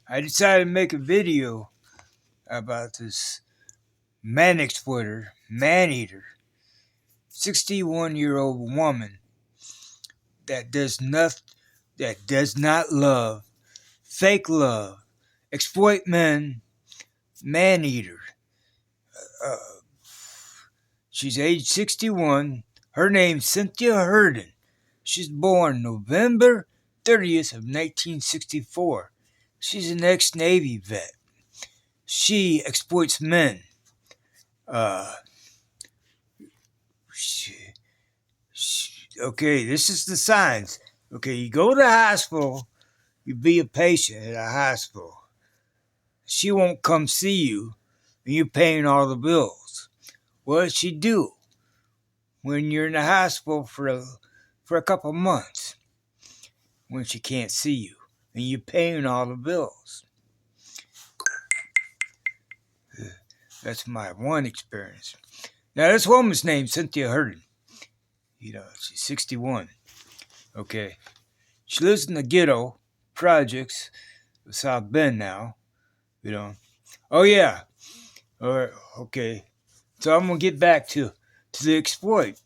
I decided to make a video about this man exploiter, man eater, 61-year-old woman that does not love, fake love, exploit men, man eater. Uh, she's age 61. Her name's Cynthia Herndon. She's born November 30th of 1964. She's an ex-Navy vet. She exploits men. Uh, she, okay, this is the signs. Okay, you go to the hospital, you be a patient at a hospital. She won't come see you, and you're paying all the bills. What does she do when you're in the hospital for a couple months when she can't see you and you're paying all the bills? That's my one experience. Now, this woman's named Cynthia Herndon. She's 61. Okay. She lives in the ghetto projects of South Bend now. Oh, yeah. All right. Okay. So I'm going to get back to the exploit.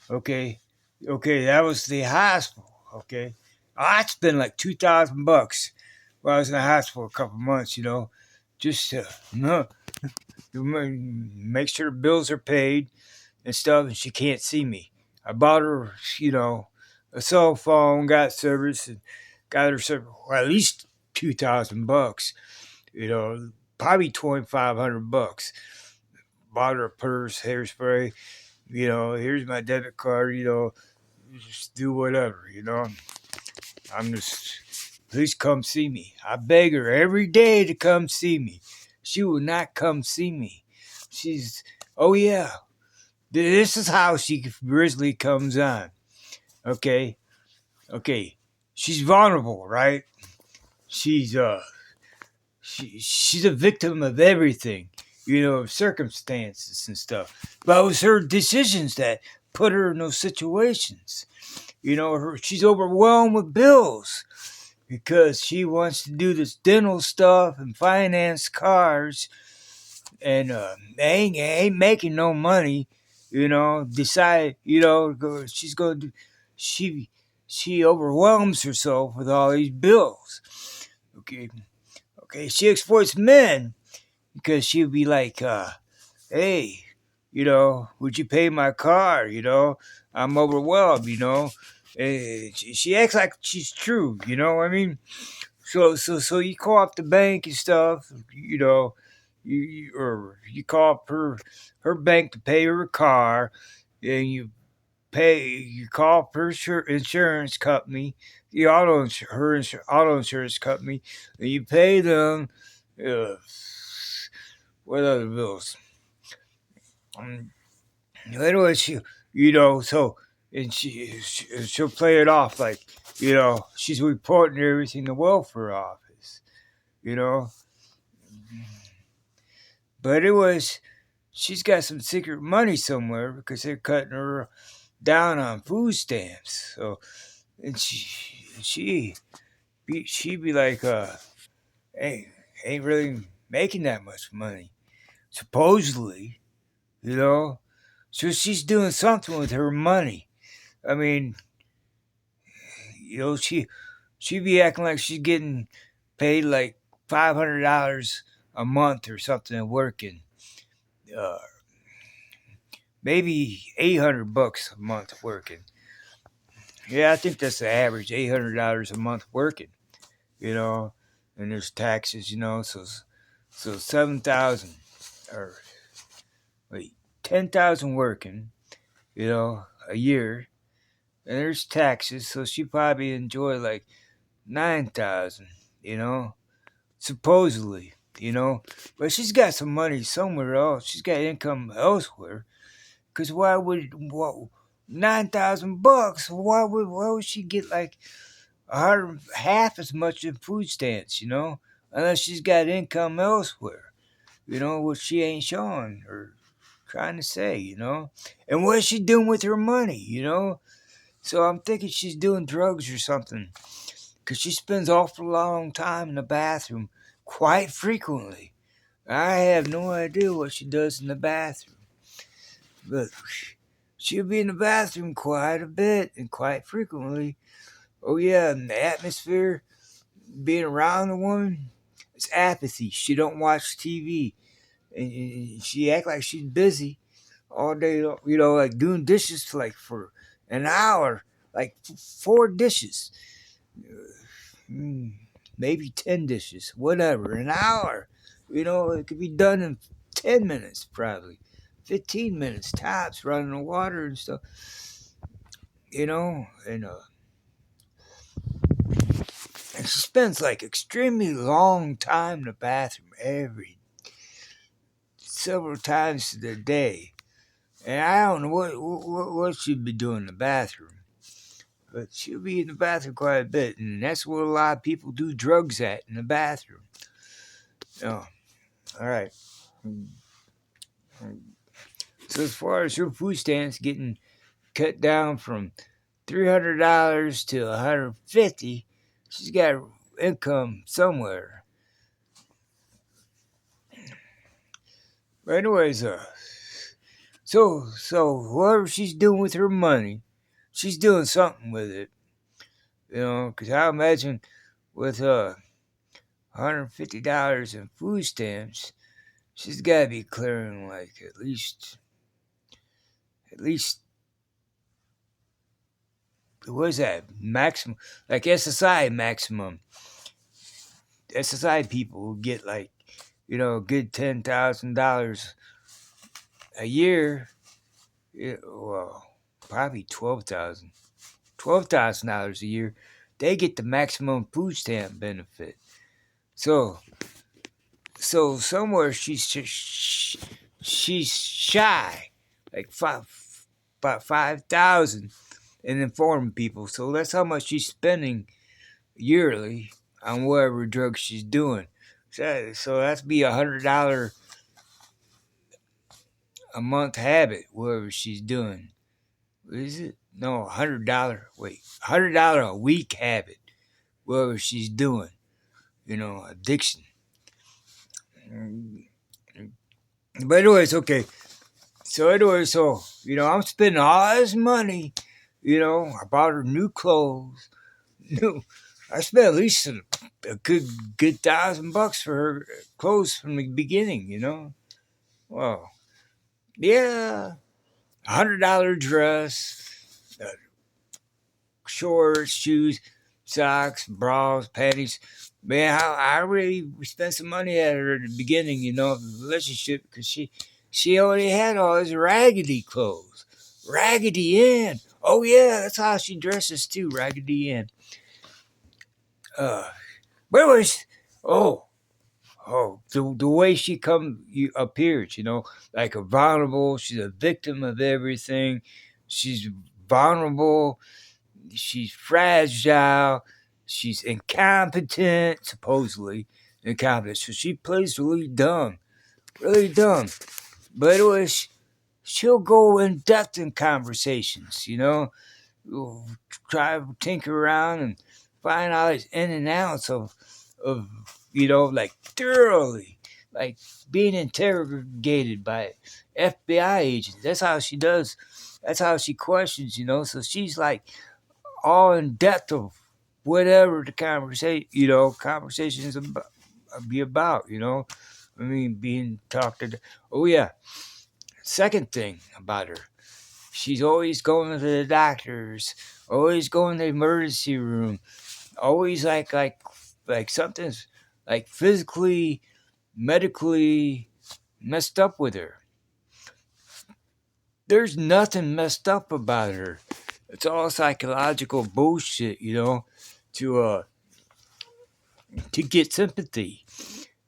Okay. Okay. That was the hospital. Okay. I spent like $2,000 while I was in the hospital a couple months, just to make sure the bills are paid and stuff, and she can't see me. I bought her, a cell phone, got service, and got her service, well, at least $2,000. Probably $2,500. Bought her a purse, hairspray. Here's my debit card. Just do whatever. I'm just, please come see me. I beg her every day to come see me. She will not come see me. Oh yeah, this is how she originally comes on. Okay. She's vulnerable, right? She's she's a victim of everything, of circumstances and stuff. But it was her decisions that put her in those situations. She's overwhelmed with bills because she wants to do this dental stuff and finance cars, and ain't making no money. Decide, she's going to, she overwhelms herself with all these bills. Okay, she exploits men because she'll be like, hey, would you pay my car? I'm overwhelmed, And she acts like she's true, what I mean? So you call up the bank and stuff, or you call up her bank to pay her car, and you call up her insurance company, auto insurance company, and you pay them. Uh, what other bills? Um, anyway, and she'll play it off like, she's reporting everything to welfare office, you know. But she's got some secret money somewhere because they're cutting her down on food stamps. So, and she'd be like, hey, ain't really making that much money, supposedly, you know. So she's doing something with her money. I mean, she be acting like she's getting paid like $500 a month or something working. Uh, Maybe $800 a month working. Yeah, I think that's the average, $800 a month working. You know, and there's taxes. So 7,000 or wait 10,000 working. A year, and there's taxes. So she probably enjoy like 9,000. Supposedly. But she's got some money somewhere else. She's got income elsewhere. Cause why would 9,000 bucks? Why would she get like half as much in food stamps? Unless she's got income elsewhere. What she ain't showing or trying to say. And what is she doing with her money? So I'm thinking she's doing drugs or something. because she spends awful long time in the bathroom quite frequently. I have no idea what she does in the bathroom, but she'll be in the bathroom quite a bit and quite frequently. Oh yeah, and the atmosphere being around the woman, it's apathy. She don't watch TV, and she act like she's busy all day. Like doing dishes for an hour, like 4 dishes, mm, maybe 10 dishes, whatever. An hour, it could be done in 10 minutes, probably 15 minutes tops, running the water and stuff. And she spends like extremely long time in the bathroom several times a day. And I don't know what she'd be doing in the bathroom. But she'll be in the bathroom quite a bit. And that's where a lot of people do drugs at, in the bathroom. Oh, all right. So as far as her food stamps getting cut down from $300 to $150, she's got income somewhere. But anyways, so whatever she's doing with her money, she's doing something with it. Because I imagine with $150 in food stamps, she's got to be clearing like at least what is that maximum? Like SSI maximum. SSI people will get like a good $10,000 a year. Well, probably $12,000 a year. They get the maximum food stamp benefit. So somewhere she's shy, like about 5,000, in informing people. So that's how much she's spending yearly on whatever drug she's doing. So that's be $100 a month habit, whatever she's doing. What is it? No, $100. Wait, $100 a week habit, whatever she's doing. Addiction. But anyways, okay. So I'm spending all this money. I bought her new clothes. I spent at least a good $1,000 for her clothes from the beginning. Well, yeah, $100 dress, shorts, shoes, socks, bras, panties. Man, I really spent some money at her at the beginning, of the relationship, because she already had all these raggedy clothes. Raggedy Ann. Oh yeah, that's how she dresses too, Raggedy Ann. But it was, the way she appears, like a vulnerable. She's a victim of everything. She's vulnerable. She's fragile. She's incompetent, supposedly incompetent. So she plays really dumb. But it was, she'll go in depth in conversations, try to tinker around and find out these in and outs of like thoroughly, like being interrogated by FBI agents. That's how she does. That's how she questions, So she's like all in depth of whatever the conversations be about, I mean, being talked to. Oh yeah. Second thing about her, she's always going to the doctors, always going to the emergency room, always like something's like physically, medically messed up with her. There's nothing messed up about her. It's all psychological bullshit, to get sympathy.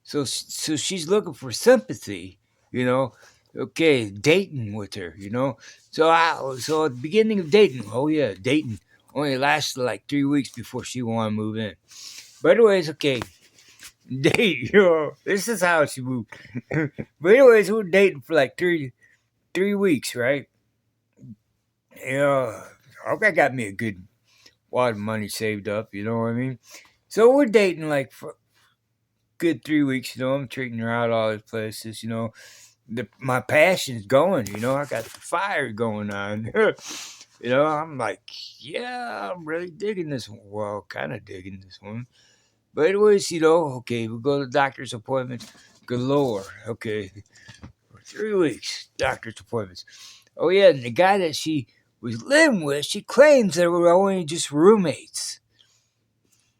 So she's looking for sympathy, Okay, dating with her, So at the beginning of dating, dating only lasted like 3 weeks before she wanted to move in. But anyways, okay, date, this is how she moved. But anyways, we were dating for like 3 weeks, right? Okay, got me a good a lot of money saved up. You know what I mean? So we're dating like for a good 3 weeks. You know, I'm treating her out all these places. You know, my passion's going. You know, I got the fire going on. You know, I'm like, yeah, I'm really digging this one. Well, kind of digging this one. But anyways, you know, okay, we go to doctor's appointments galore. Okay, for 3 weeks, doctor's appointments. Oh yeah, and the guy that she was living with, she claims they were only just roommates.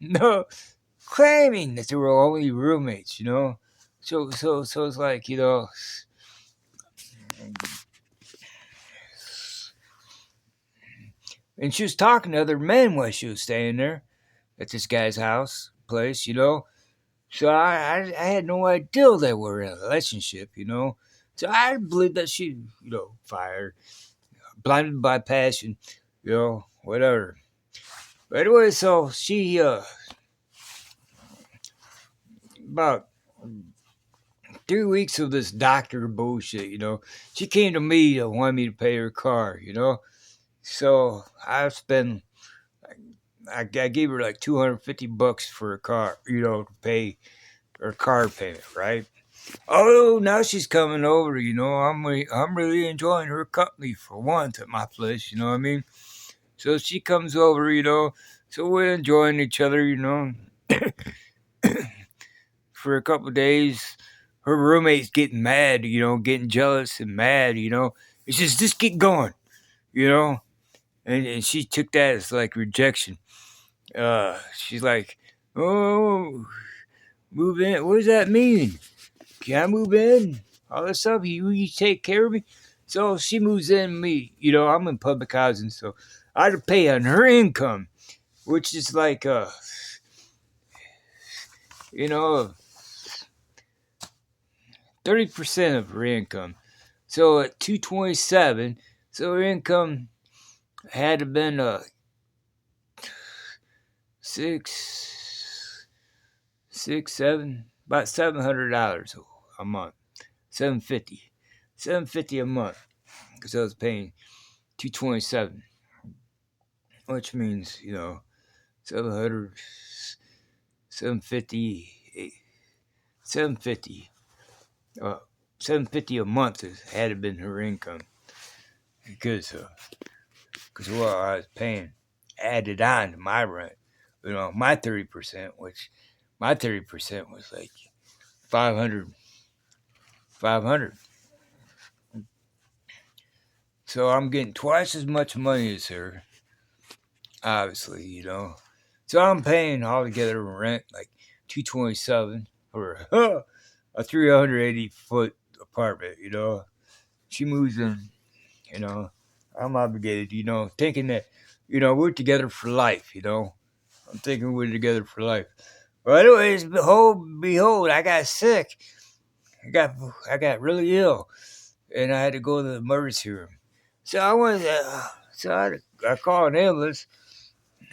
No, claiming that they were only roommates. You know, so it's like, you know. And she was talking to other men while she was staying there at this guy's house place, you know. So I had no idea they were in a relationship, you know. So I believe that she, you know, fired, blinded by passion, you know, whatever. But anyway, so she about 3 weeks of this doctor bullshit, you know. She came to me to want me to pay her car, you know. So I spent I gave her like $250 for a car, you know, to pay her car payment, right? Oh, now she's coming over. You know, I'm really enjoying her company for once at my place. You know what I mean? So she comes over. You know, so we're enjoying each other. You know, for a couple of days. Her roommate's getting mad. You know, getting jealous and mad. You know, it's just get going. You know, and she took that as like rejection. She's like, oh, move in. What does that mean? Can I move in? All this stuff. You take care of me. So she moves in me. You know, I'm in public housing, so I had to pay on her income, which is like you know, 30% of her income. So at 227, so her income had to been seven, about $700 a month. 750, 750 a month, because I was paying 227, which means, you know, 700, 750, 750, 750 a month had been her income, because what I was paying added on to my rent, you know, my 30%, which my 30% was like 500, 500. So I'm getting twice as much money as her, obviously, you know. So I'm paying altogether rent like 227 for a 380-foot apartment, you know. She moves in, you know. I'm obligated, you know, thinking that, you know, we're together for life, you know. I'm thinking we're together for life. Well, anyways, behold, I got sick. I got really ill, and I had to go to the emergency room. So I went. I called an ambulance.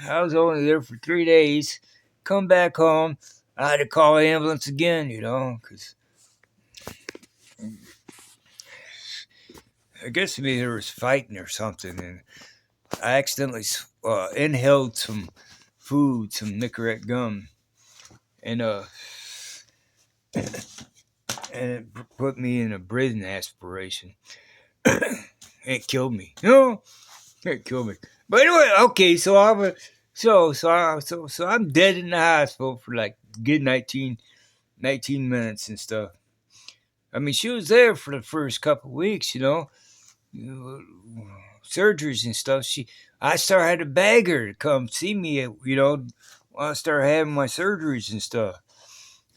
I was only there for 3 days. Come back home. I had to call an ambulance again, you know, because I guess maybe there was fighting or something, and I accidentally inhaled some food, some Nicorette gum, and it put me in a breathing aspiration. It killed me. You know, it killed me. But anyway, okay, so I'm dead in the hospital for like good 19 minutes and stuff. I mean, she was there for the first couple of weeks, you know, surgeries and stuff. I started to beg her to come see me, you know, when I started having my surgeries and stuff.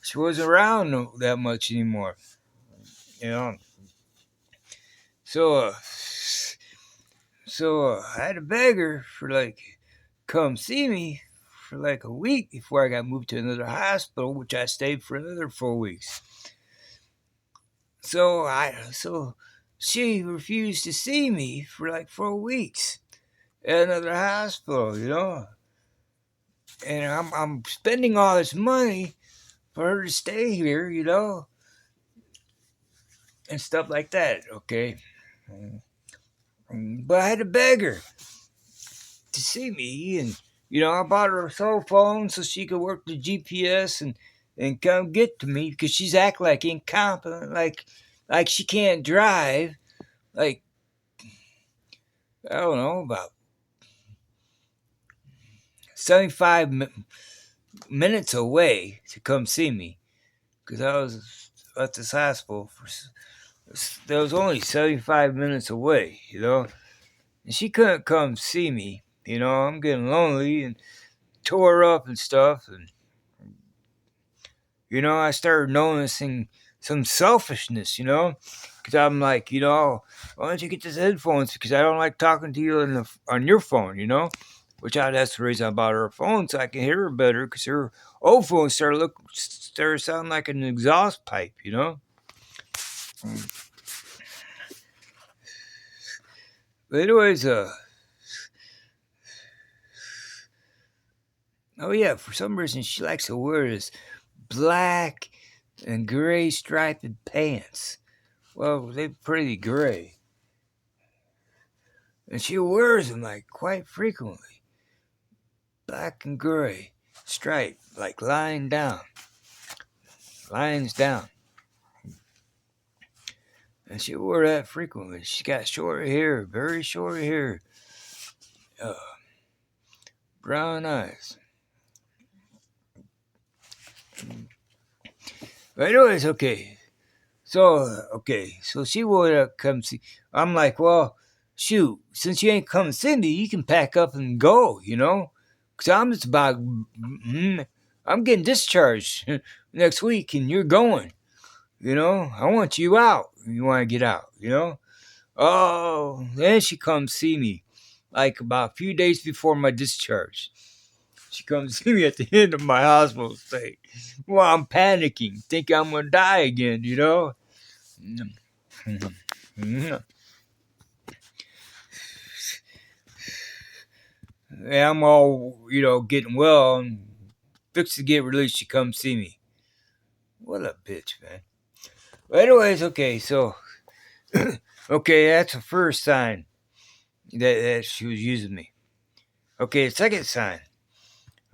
She wasn't around that much anymore, you know. So, I had to beg her for like come see me for like a week before I got moved to another hospital, which I stayed for another 4 weeks. So she refused to see me for like 4 weeks at another hospital, you know. And I'm spending all this money for her to stay here, you know, and stuff like that. Okay, but I had to beg her to see me, and I bought her a cell phone so she could work the GPS and come get to me because she's acting like incompetent, like she can't drive. Like, I don't know, about 75 minutes away to come see me because I was at this hospital that was only 75 minutes away, and she couldn't come see me. I'm getting lonely and tore up and stuff, and I started noticing some selfishness, because I'm like, why don't you get these headphones? Because I don't like talking to you on your phone, that's the reason I bought her a phone so I can hear her better. Because her old phone started sounding like an exhaust pipe. Mm. But anyways, oh yeah, for some reason she likes to wear this black and gray striped pants. Well, they're pretty gray. And she wears them like quite frequently. Black and gray, striped, like lines down. And she wore that frequently. She got short hair, very short hair, uh, brown eyes. But anyways, okay. So she would come see. I'm like, well, shoot, since you ain't come see me, you can pack up and go, Because I'm just about, I'm getting discharged next week and you're going, I want you out. You want to get out, Oh, then she comes see me like about a few days before my discharge. She comes see me at the end of my hospital stay. Well, I'm panicking, thinking I'm going to die again, And I'm all, getting well and fixed to get released. She comes see me. What a bitch, man. But anyways, okay, so, okay, that's the first sign that she was using me. Okay, the second sign.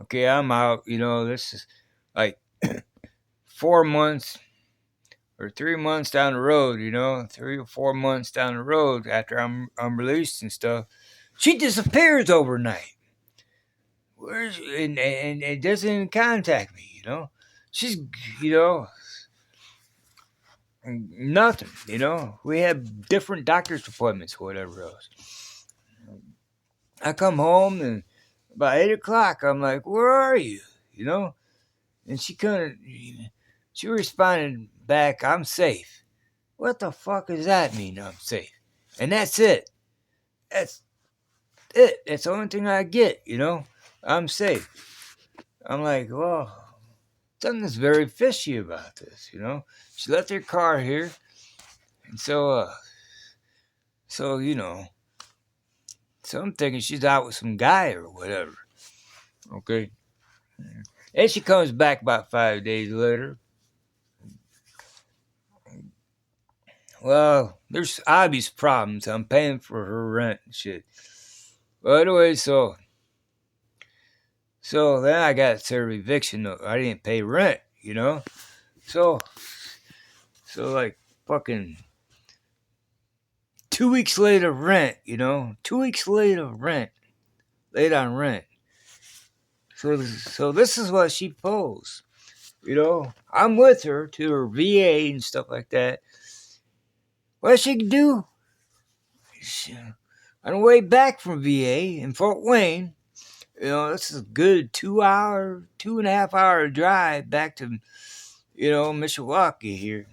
Okay, I'm out, this is like 4 months or 3 months down the road, 3 or 4 months down the road after I'm released and stuff. She disappears overnight. And doesn't even contact me, She's, nothing, We have different doctor's appointments or whatever else. I come home and by 8 o'clock, I'm like, where are you? And she responded back, I'm safe. What the fuck does that mean, I'm safe? And that's it. That's it. That's the only thing I get, I'm safe. I'm like, well, something's very fishy about this, She left her car here. And so, so I'm thinking she's out with some guy or whatever. Okay. And she comes back about 5 days later. Well, there's obvious problems. I'm paying for her rent and shit. Well, anyway, so then I got served eviction note. I didn't pay rent, So like fucking 2 weeks later rent, 2 weeks later rent, late on rent. So this is what she posed. I'm with her to her VA and stuff like that. What she can do? On the way back from VA in Fort Wayne, this is a good 2.5 hour drive back to, Mishawaka here.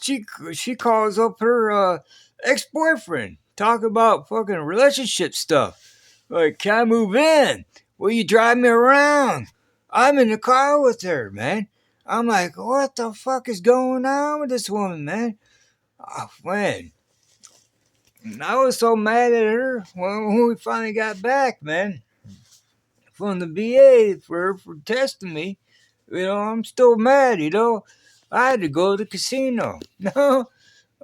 She calls up her ex-boyfriend, talk about fucking relationship stuff. Like, can I move in? Will you drive me around? I'm in the car with her, man. I'm like, what the fuck is going on with this woman, man? Oh, man. And I was so mad at her when we finally got back, man, from the VA for testing me. I'm still mad, I had to go to the casino. No,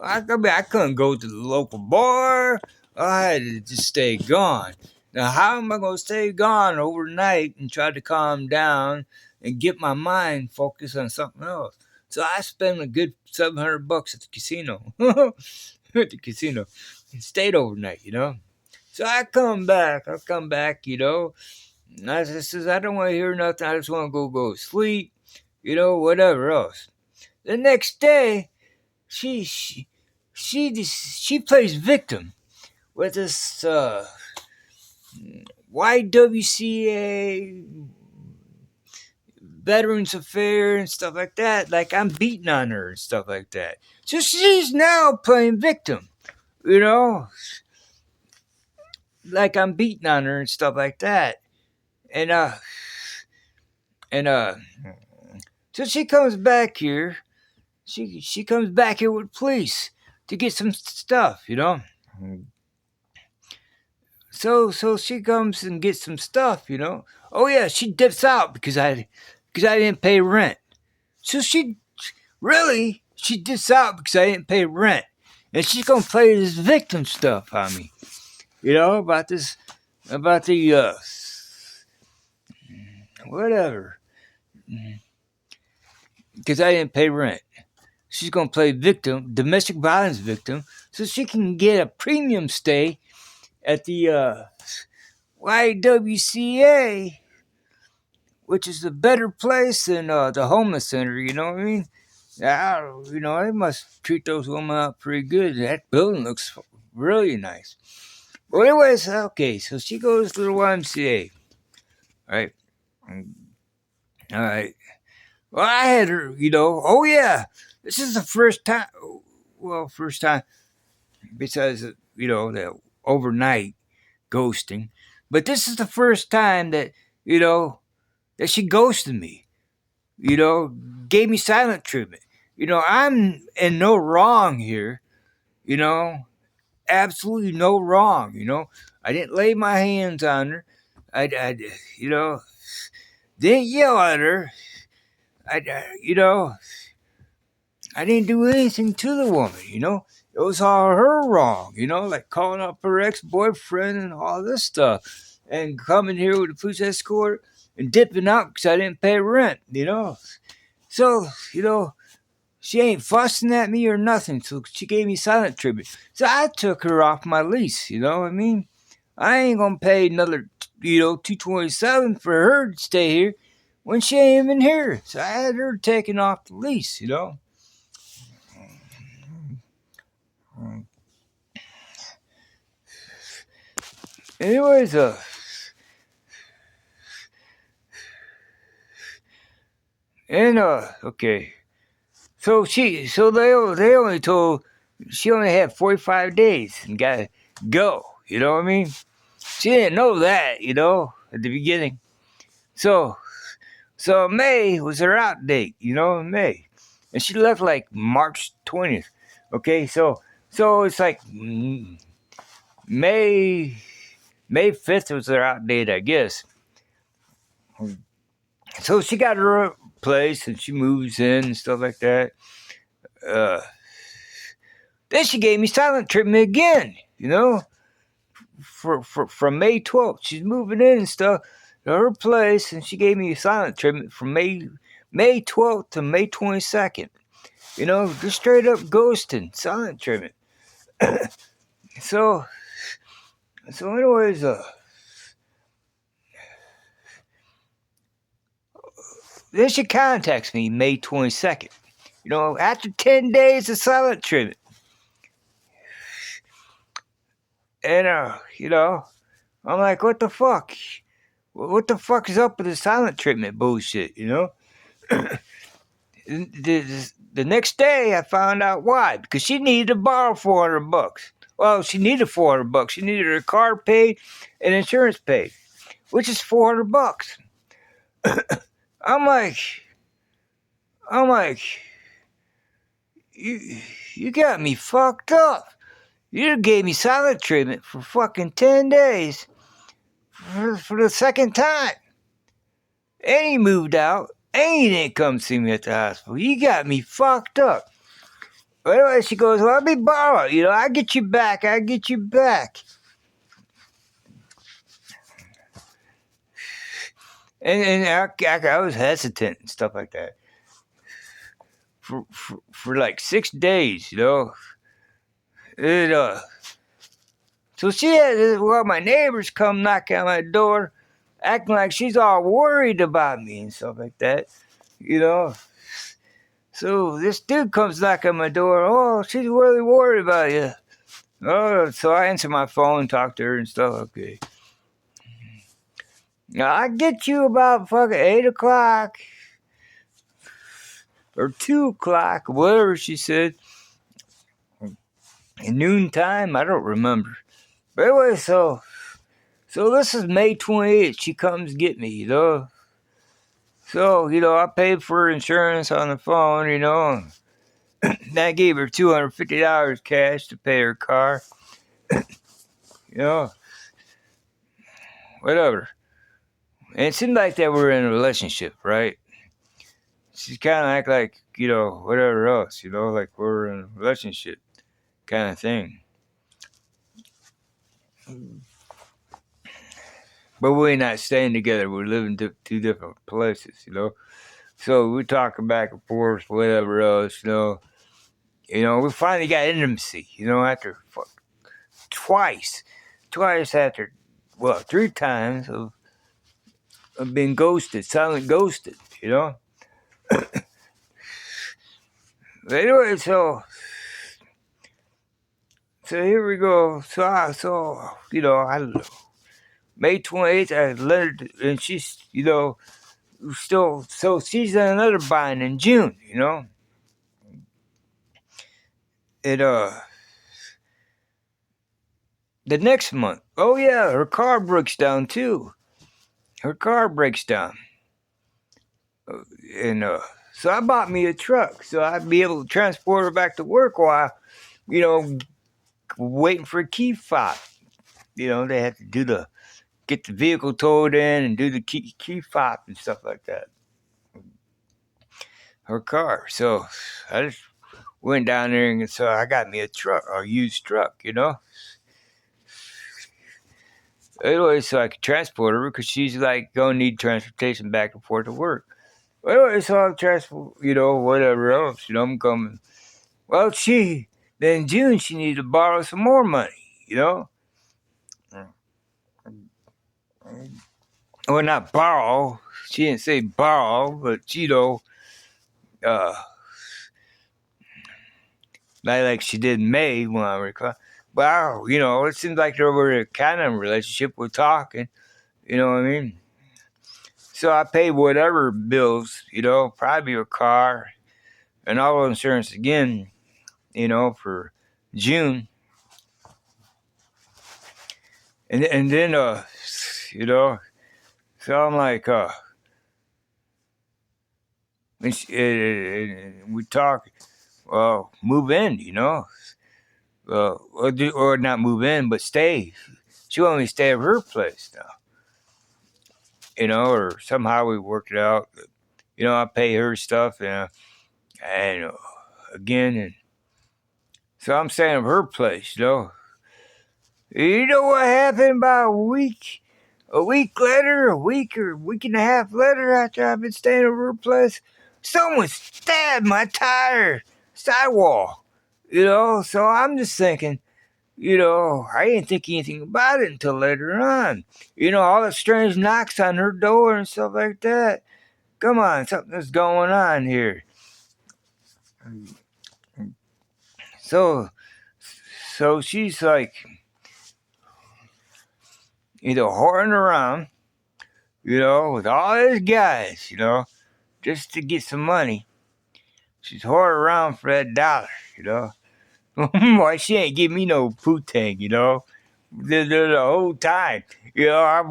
I couldn't go to the local bar. I had to just stay gone. Now, how am I going to stay gone overnight and try to calm down and get my mind focused on something else? So I spent a good $700 at the casino. At the casino. And stayed overnight, So I come back, and I says, I don't want to hear nothing. I just want to go to sleep, whatever else. The next day, she plays victim with this YWCA Veterans Affair and stuff like that. Like I'm beating on her and stuff like that. So she's now playing victim, like I'm beating on her and stuff like that. And so she comes back here. She comes back here with police to get some stuff, So she comes and gets some stuff, Oh yeah, she dips out because I didn't pay rent. So she dips out because I didn't pay rent, and she's gonna play this victim stuff on me, about the whatever, because I didn't pay rent. She's gonna play victim, domestic violence victim, so she can get a premium stay at the YWCA, which is a better place than the homeless center. You know what I mean? They must treat those women out pretty good. That building looks really nice. Well, anyways, okay, so she goes to the YMCA. Right? All right. Well, I had her, oh yeah, this is the first time, besides, the overnight ghosting, but this is the first time that, that she ghosted me, gave me silent treatment. I'm in no wrong here, absolutely no wrong, I didn't lay my hands on her. I didn't yell at her. I didn't do anything to the woman, It was all her wrong, like calling up her ex-boyfriend and all this stuff. And coming here with a police escort and dipping out because I didn't pay rent, So, she ain't fussing at me or nothing. So she gave me silent treatment. So I took her off my lease, you know what I mean? I ain't going to pay another, $227 for her to stay here when she ain't even here. So I had her taken off the lease, Anyways, okay. So they only told she only had 45 days and got to go. You know what I mean? She didn't know that, at the beginning. So May was her out date, May, and she left like March 20th. Okay, so it's like May 5th was her out date, I guess. So she got her place and she moves in and stuff like that. Then she gave me silent treatment again, from May 12th. She's moving in and stuff to her place, and she gave me silent treatment from May 12th to May 22nd. Just straight up ghosting, silent treatment. So anyways, then she contacts me May 22nd. After 10 days of silent treatment. And, I'm like, what the fuck? What the fuck is up with the silent treatment bullshit, the next day, I found out why. Because she needed to borrow $400. Well, she needed $400. She needed her car paid and insurance paid, which is $400. I'm like, you got me fucked up. You gave me silent treatment for fucking 10 days for the second time. And he moved out. And he didn't come see me at the hospital. You got me fucked up. But anyway, she goes, well, let me borrow it. I get you back. And I was hesitant and stuff like that for like 6 days, you know. It, so she had, well, my neighbors come knocking on my door, acting like she's all worried about me and stuff like that, you know. So this dude comes knocking on my door. Oh, she's really worried about you. Oh, so I answer my phone, talk to her and stuff. Okay. Now I get you about fucking 8 o'clock or 2 o'clock, whatever she said. In noontime, I don't remember. But anyway, so this is May 28th. She comes get me, you know. So, you know, I paid for insurance on the phone, you know. And I gave her $250 cash to pay her car. You know, whatever. And it seemed like they were in a relationship, right? She's kind of act like, you know, whatever else, you know, like we're in a relationship kind of thing. But we're not staying together. We're living two different places, you know. So we're talking back and forth, whatever else, you know. You know, we finally got intimacy, you know, after twice after, well, 3 times of being ghosted, silent ghosted, you know. Anyway, so here we go. So you know, I don't know. May 28th, I let her, and she's, you know, still, so she's in another bind in June, you know. It, the next month, oh yeah, her car breaks down too. Her car breaks down. And, so I bought me a truck so I'd be able to transport her back to work while, you know, waiting for a key fob. You know, they had to get the vehicle towed in and do the key fob and stuff like that. Her car. So I just went down there and so I got me a used truck, you know. Anyway, so I could transport her because she's like gonna need transportation back and forth to work. Anyway, so I'm transport, you know, whatever else, you know, I'm coming. Well, then in June she needed to borrow some more money, you know. Well, not borrow. She didn't say borrow, but you know, like she did in May when I recall. But you know, it seems like they were a kind of relationship. We're talking, you know what I mean. So I paid whatever bills, you know, probably a car and auto insurance again, you know, for June, and then you know, so I'm like and we talk, well, move in, you know. Or not move in, but stay. She wanted me to stay at her place now, you know, or somehow we worked it out. You know, I pay her stuff, and again, and so I'm staying at her place, you know. You know what happened about a week later, a week or week and a half later after I've been staying at her place? Someone stabbed my tire sidewall, you know. So I'm just thinking, you know, I didn't think anything about it until later on. You know, all the strange knocks on her door and stuff like that. Come on, something's going on here. So she's like, you know, whoring around, you know, with all these guys, you know, just to get some money. She's whoring around for that $1, you know. Why she ain't give me no poo-tang, you know. The whole time, you know, I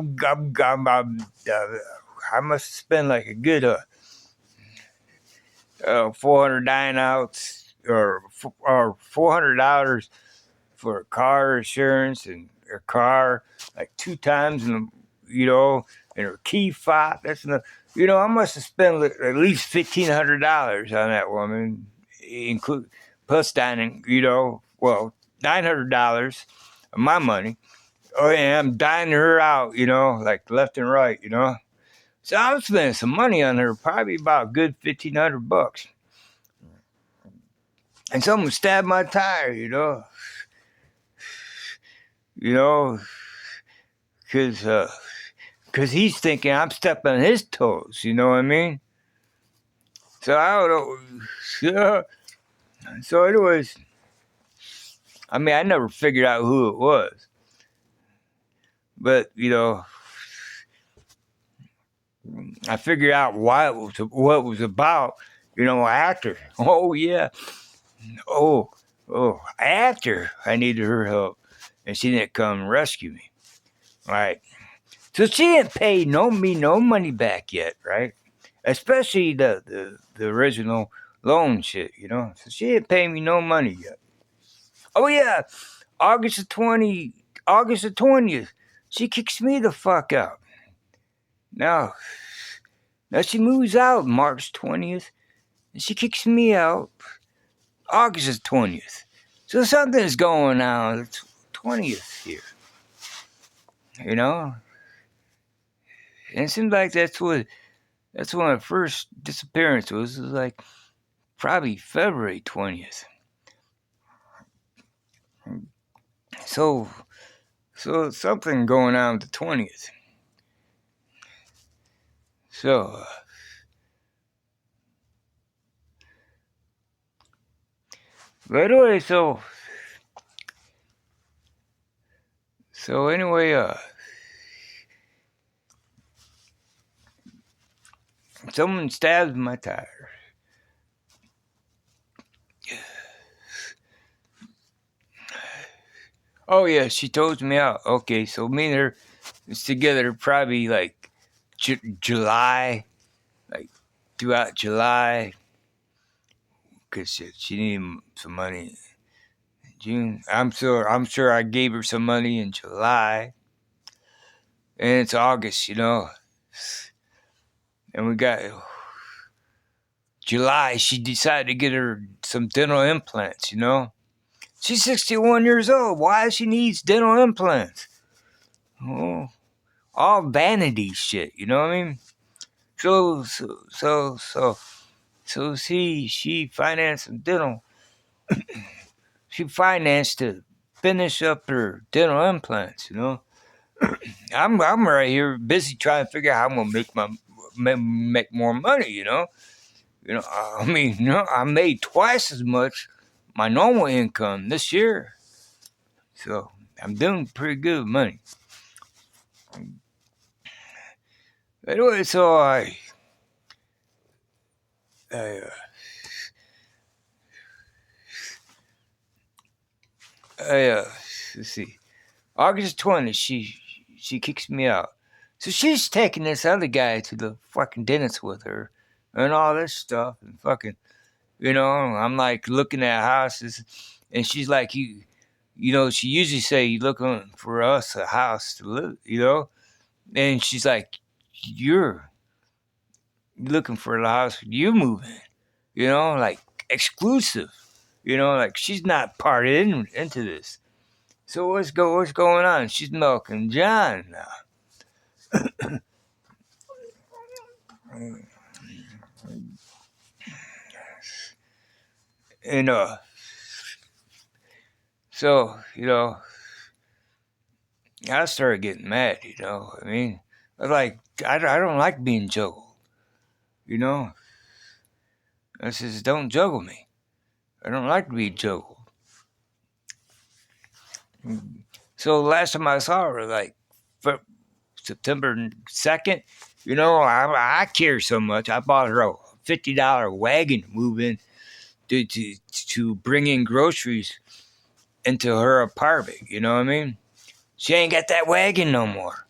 must spend like a good 400 outs or $400 for a car insurance and her car like 2 times, and you know, and her key fob. That's enough. You know, I must have spent at least $1,500 on that woman, include plus dining. You know, well, $900 of my money. Oh, and I'm dining her out. You know, like left and right. You know, So I'm spending some money on her, probably about a good $1,500. And someone stabbed my tire, you know, cause he's thinking I'm stepping on his toes. You know what I mean? So I don't know. So anyways, I mean, I never figured out who it was, but I figured out what it was about. After. Oh yeah. Oh, after I needed her help, and she didn't come rescue me. Right. So she didn't pay me no money back yet, right? Especially the original loan shit, So she didn't pay me no money yet. Oh yeah, August the 20th, she kicks me the fuck out. Now she moves out March 20th, and she kicks me out August the 20th. So something's going on the 20th here, And it seems like that's when the first disappearance was. It was like probably February 20th. So something going on with the 20th. So right away, so anyway, someone stabbed my tire. Oh yeah, she told me out. Okay, so me and her is together probably like July, like throughout July, because she needed some money. June, I'm sure I gave her some money in July, and it's August, and we got July. She decided to get her some dental implants, She's 61 years old. Why she needs dental implants? Oh, all vanity shit. You know what I mean? So she financed some dental. She financed to finish up her dental implants. I'm right here busy trying to figure out how I'm gonna make more money. I mean, I made twice as much my normal income this year, so I'm doing pretty good with money. Anyway, so let's see, August 20th, she kicks me out. So she's taking this other guy to the fucking dentist with her, and all this stuff, and fucking, I'm like looking at houses, and she's like, she usually say, you looking for us a house to live, and she's like, you're looking for a house you move in, like exclusive, like she's not part into this. So what's going on? She's milking John now. And so I started getting mad. I mean, I was like, I don't like being juggled. I says, don't juggle me. I don't like to be juggled. So last time I saw her, like September 2nd, I care so much. I bought her a $50 wagon to move in to bring in groceries into her apartment. You know what I mean? She ain't got that wagon no more.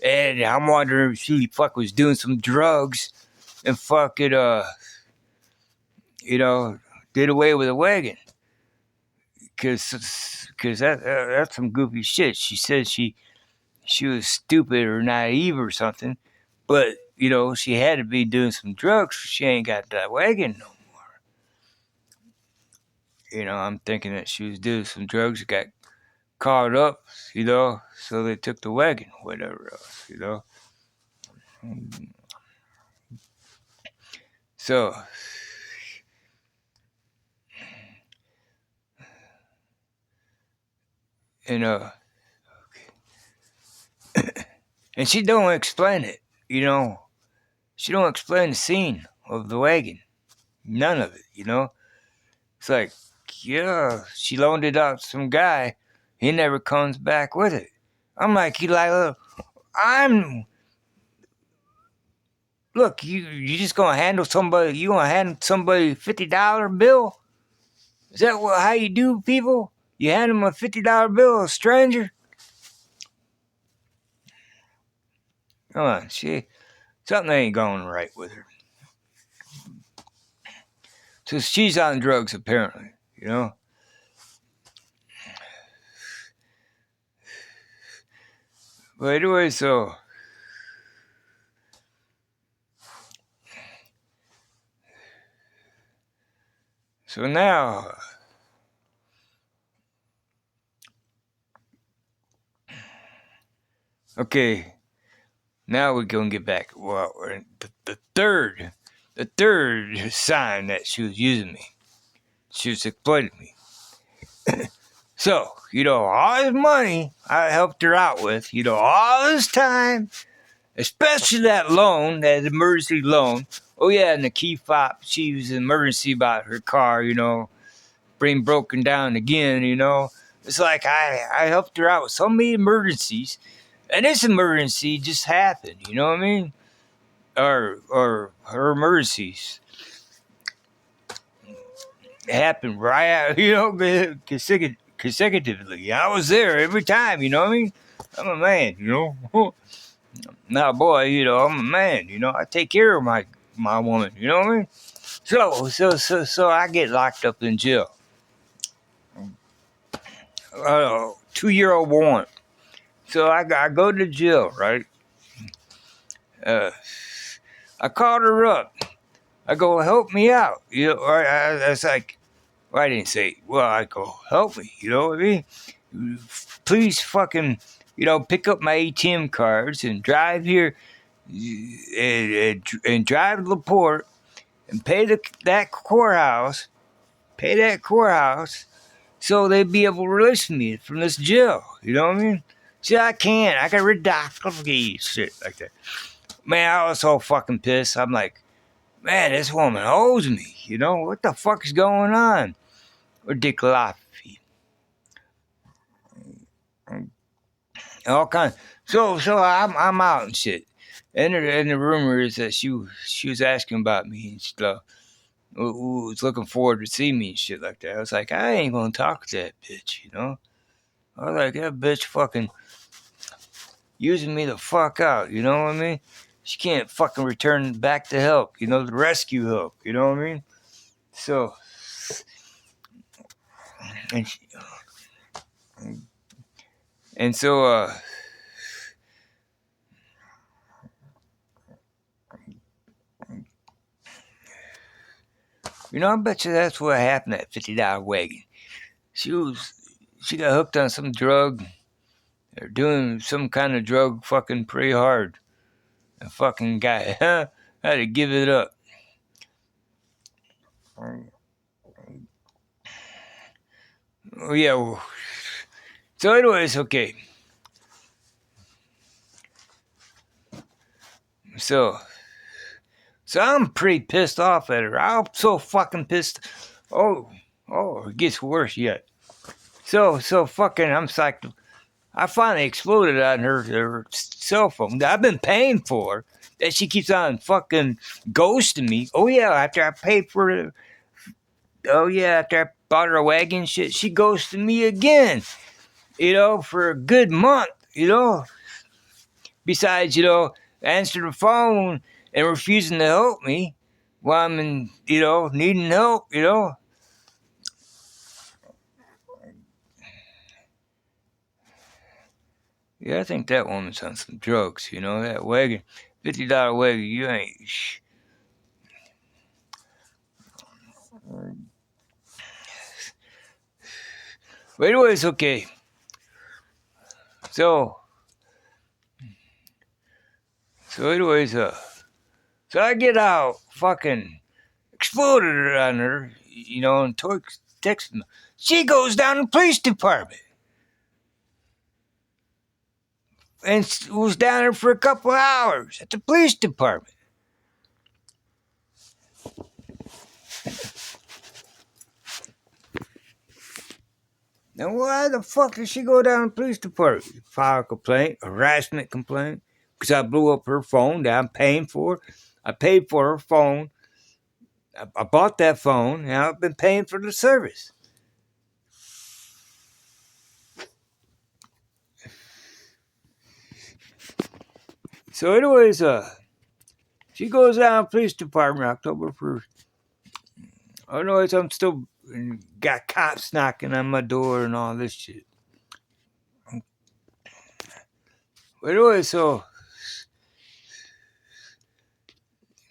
And I'm wondering if she was doing some drugs and did away with the wagon. Because that's some goofy shit. She said she was stupid or naive or something. But, she had to be doing some drugs. She ain't got that wagon no more. I'm thinking that she was doing some drugs, got caught up, so they took the wagon, whatever else. So, you know, and she don't explain it, you know. She don't explain the scene of the wagon. None of it, you know. It's like, yeah, she loaned it out to some guy. He never comes back with it. I'm like, I'm look, you just gonna handle somebody? You gonna hand somebody $50 bill? Is that how you do people? You hand them a $50 bill, a stranger? Come on, something ain't going right with her. So she's on drugs apparently, you know. But anyway, so now, okay, now we're gonna get back. Well, the third sign that she was using me, she was exploiting me. So, you know, all this money I helped her out with, you know, all this time, especially that loan, that emergency loan. Oh yeah, and the key fob, she was in emergency about her car, you know, brain broken down again, you know. It's like I helped her out with so many emergencies, and this emergency just happened, you know what I mean? Or her emergencies happened right out, you know, consecutively. I was there every time, you know what I mean? I'm a man, you know. Now, boy, you know, I'm a man, you know. I take care of my woman, you know what I mean? So I get locked up in jail. 2-year-old warrant. So I go to jail, right? I called her up. I go, help me out. You know, I was like, well, I didn't say, well, I go, help me. You know what I mean? Please fucking, you know, pick up my ATM cards and drive here and drive to LaPorte and pay that courthouse, so they'd be able to release me from this jail. You know what I mean? See, I can't. I got ridiculous shit like that. Man, I was so fucking pissed. I'm like, man, this woman owes me. You know, what the fuck is going on? Ridiculous. All kinds. So I'm out and shit. And the rumor is that she was asking about me and stuff. Who was looking forward to see me and shit like that. I was like, I ain't gonna talk to that bitch, you know? I was like, that bitch fucking using me the fuck out, you know what I mean? She can't fucking return back to help, you know, the rescue help, you know what I mean? So, and so, you know, I bet you that's what happened at $50 wagon. She got hooked on some drug, or doing some kind of drug fucking pretty hard. The fucking guy had to give it up. Oh, yeah. Well, so anyways, okay. So I'm pretty pissed off at her. I'm so fucking pissed. Oh, it gets worse yet. So fucking, I'm psyched. I finally exploded on her cell phone that I've been paying for, that she keeps on fucking ghosting me. Oh yeah, after I paid for it. Oh yeah, after I bought her a wagon shit, she ghosted me again. You know, for a good month. You know, besides, you know, answering the phone and refusing to help me while I'm in, you know, needing help. You know. Yeah, I think that woman's on some drugs, you know, that wagon, $50 wagon, you ain't. But anyways, okay. So anyways, so I get out, fucking, exploded on her, and texted me. She goes down to the police department. And was down there for a couple hours at the police department. Now, why the fuck did she go down to the police department? File a complaint, a harassment complaint, because I blew up her phone that I'm paying for. I paid for her phone. I bought that phone, and I've been paying for the service. So, anyways, she goes down to the police department October 1st. Anyways, I'm still got cops knocking on my door and all this shit. But anyway, so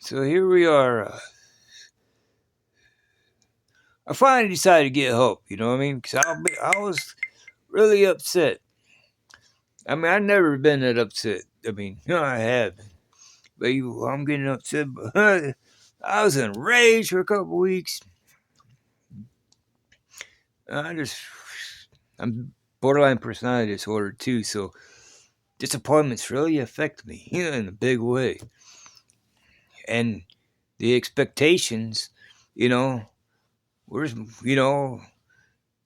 here we are. I finally decided to get help, you know what I mean? Because I was really upset. I mean, I've never been that upset. I mean, I have. But I'm getting upset. But I was in rage for a couple weeks. I'm borderline personality disorder too, so disappointments really affect me in a big way. And the expectations, I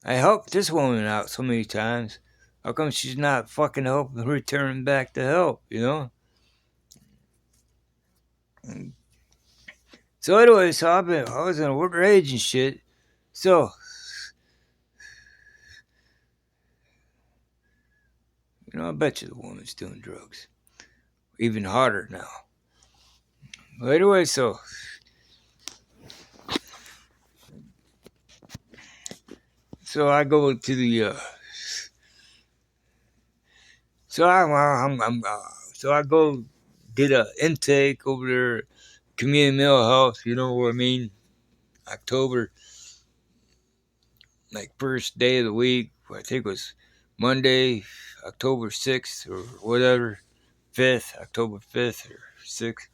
helped this woman out so many times. How come she's not fucking helping returning back the help, So anyway, I was in a rage and shit. So I bet you the woman's doing drugs. Even harder now. But anyway, so I go to the so I go did a intake over there, community mental health. You know what I mean? October, like first day of the week. I think it was Monday, October 6th or whatever, 5th, October 5th or 6th.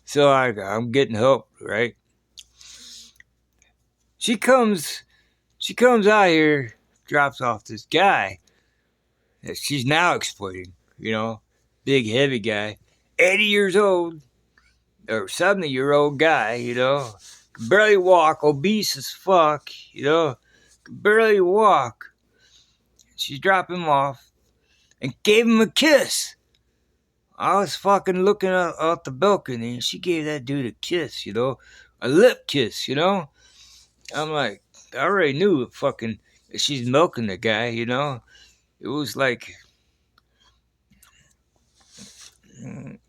So I'm getting help, right? She comes out here, drops off this guy that she's now exploiting, big heavy guy, 80 years old or 70-year-old guy, can barely walk, obese as fuck, can barely walk. She dropped him off and gave him a kiss. I was fucking looking out the balcony and she gave that dude a kiss, a lip kiss, I'm like, I already knew fucking she's milking the guy, It was like,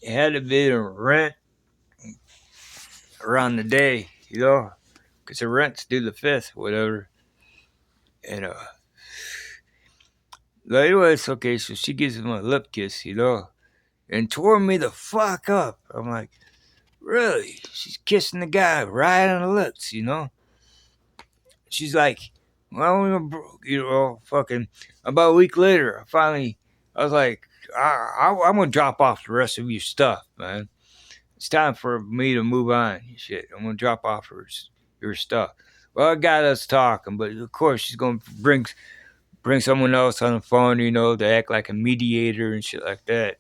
it had to be a rent around the day, because the rent's due the 5th, whatever. And, anyways, okay, so she gives him a lip kiss, and tore me the fuck up. I'm like, really? She's kissing the guy right on the lips, She's like, well, fucking, about a week later, I was like, I'm going to drop off the rest of your stuff, man. It's time for me to move on. Shit, I'm going to drop off your stuff. Well, it got us talking, but of course she's going to bring someone else on the phone, to act like a mediator and shit like that.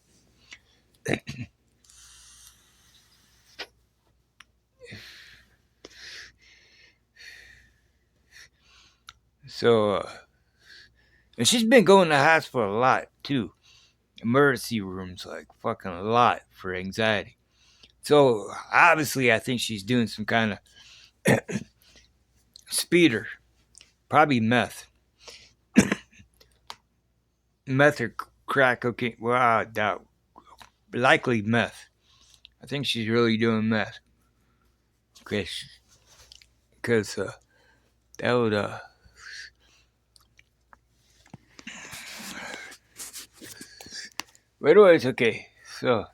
So, and she's been going to the hospital a lot, too. Emergency rooms, like, fucking a lot for anxiety. So, obviously, I think she's doing some kind of speeder. Probably meth. Meth or crack cocaine. Well, I doubt. Likely meth. I think she's really doing meth. Okay. Because, that would, But anyways, okay, so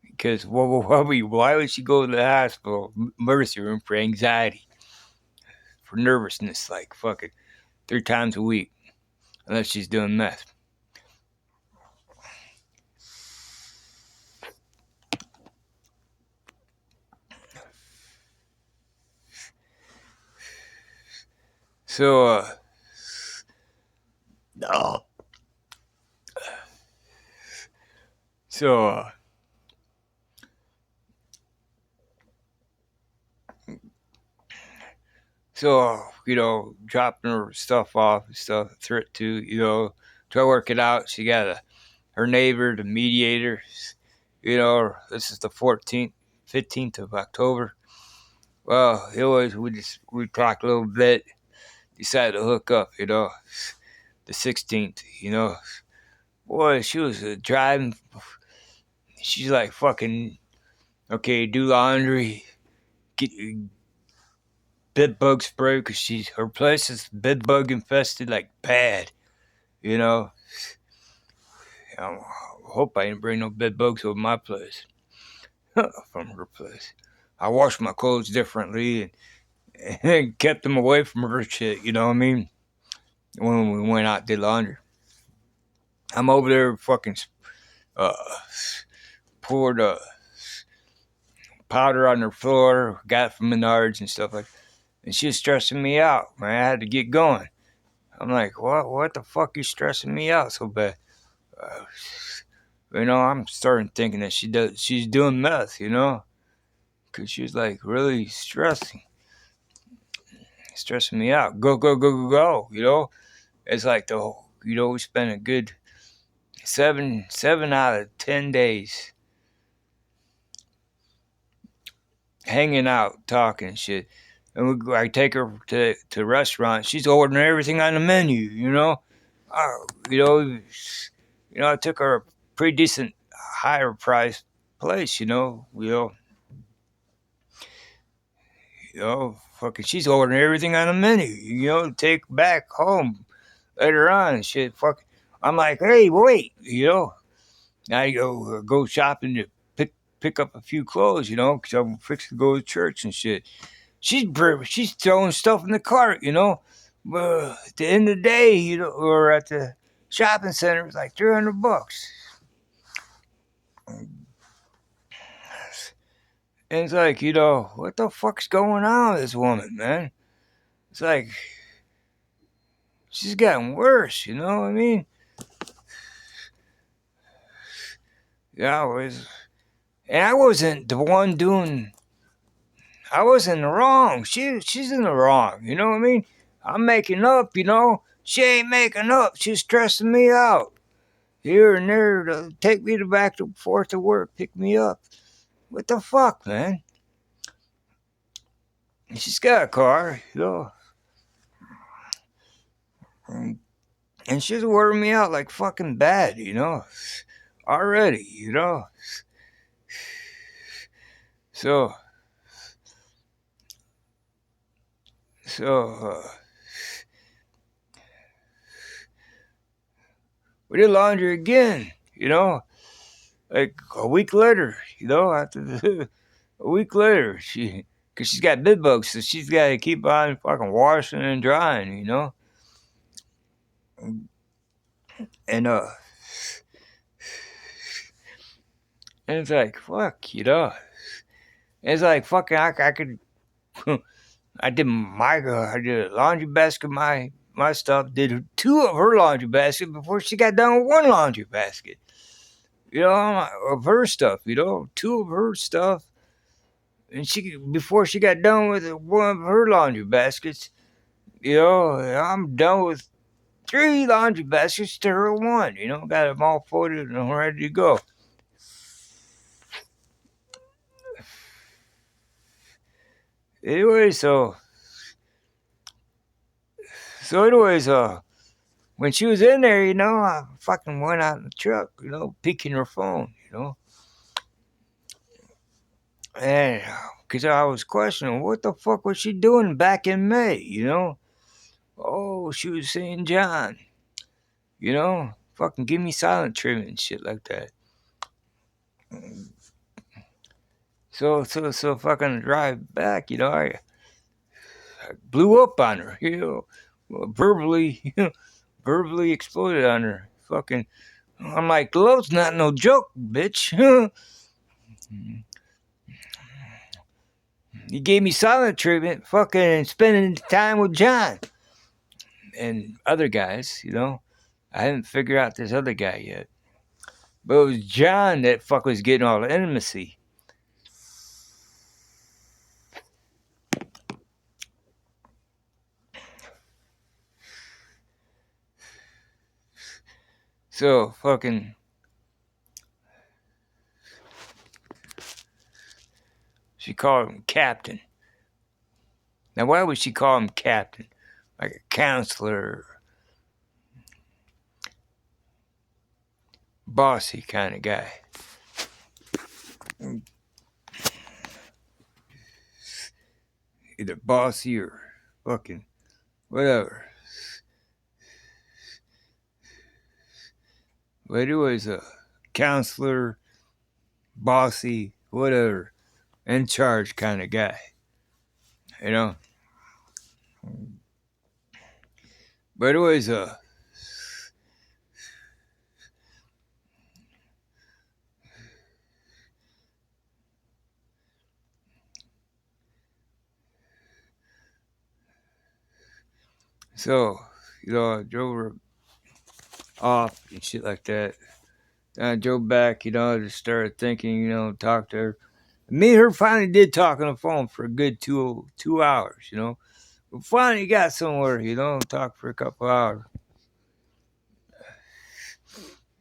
because why would she go to the hospital emergency room for anxiety, for nervousness, like fucking 3 times a week, unless she's doing meth? So, no. So, dropping her stuff off and stuff, thrift to, try work it out. She got her neighbor, the mediator. This is the 14th, 15th of October. Well, we talked a little bit, decided to hook up, the 16th, Boy, she was driving. She's like fucking, okay, do laundry, get bed bug spray because her place is bed bug infested like bad, you know. I hope I didn't bring no bed bugs over my place from her place. I washed my clothes differently and kept them away from her shit, you know what I mean? When we went out did laundry. I'm over there fucking uh, poured powder on her floor, got it from Menards and stuff like that. And she was stressing me out, man. I had to get going. I'm like, what the fuck is stressing me out so bad? I'm starting thinking that she's doing meth, because she's like really stressing me out. Go, go, go, go, go, It's like we spend a good seven out of 10 days hanging out, talking shit. And I take her to restaurants. She's ordering everything on the menu, I took her a pretty decent higher price place, fucking she's ordering everything on the menu, take back home later on and shit. Fuck, I'm like, hey, wait, now you go shopping to pick up a few clothes, because I'm fixing to go to church and shit. She's throwing stuff in the cart, But at the end of the day, or at the shopping center, it's like $300. And it's like, what the fuck's going on with this woman, man? It's like, she's gotten worse, you know what I mean? Yeah, I wasn't the one doing, I was in the wrong. She's in the wrong, you know what I mean? I'm making up, She ain't making up. She's stressing me out. Here and there to take me back and forth to work, pick me up. What the fuck, man? She's got a car, And she's wearing me out like fucking bad, already, So, we did laundry again, like a week later, after a week later, because she's got bed bugs, so she's got to keep on fucking washing and drying, And it's like, fuck, It's like, fucking, I could, I did a laundry basket, my stuff, did 2 of her laundry basket before she got done with 1 laundry basket. Of her stuff, 2 of her stuff. And before she got done with 1 of her laundry baskets, I'm done with 3 laundry baskets to her 1, got them all folded and ready to go. Anyways, when she was in there, I fucking went out in the truck, peeking her phone, And because I was questioning what the fuck was she doing back in May, Oh, she was seeing John, fucking give me silent treatment and shit like that. So fucking drive back, I blew up on her, verbally exploded on her. Fucking, I'm like, love's not no joke, bitch. You gave me silent treatment, fucking spending time with John. and other guys, you know. I haven't figured out this other guy yet. But it was John that fuck was getting all the intimacy. So fucking she called him Captain. Now why would she call him Captain? Like a counselor, bossy kind of guy. Either bossy or fucking whatever. But he was a counselor, bossy, whatever, in charge kind of guy. You know? But it was a so, you know, I drove her off and shit like that. And I drove back, you know, I just started thinking, you know, talk to her. Me and her finally did talk on the phone for a good 2 hours, you know. We finally got somewhere, you know, talked for a couple hours.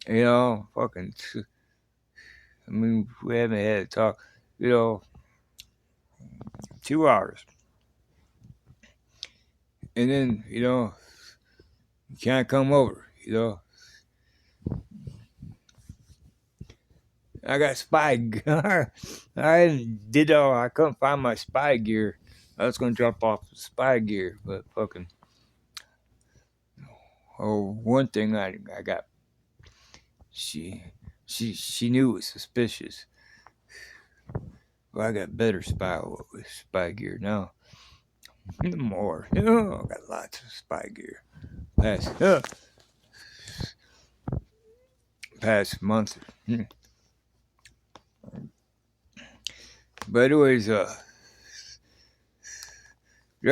You know, fucking, I mean, we haven't had a talk, you know, 2 hours. And then, you know, you can't come over, you know. I got spy gear. I couldn't find my spy gear. I was going to drop off the spy gear, but fucking. Oh, one thing I got. She knew it was suspicious. Well, I got better spy gear now. More. Oh, I got lots of spy gear. Past month. But anyways, there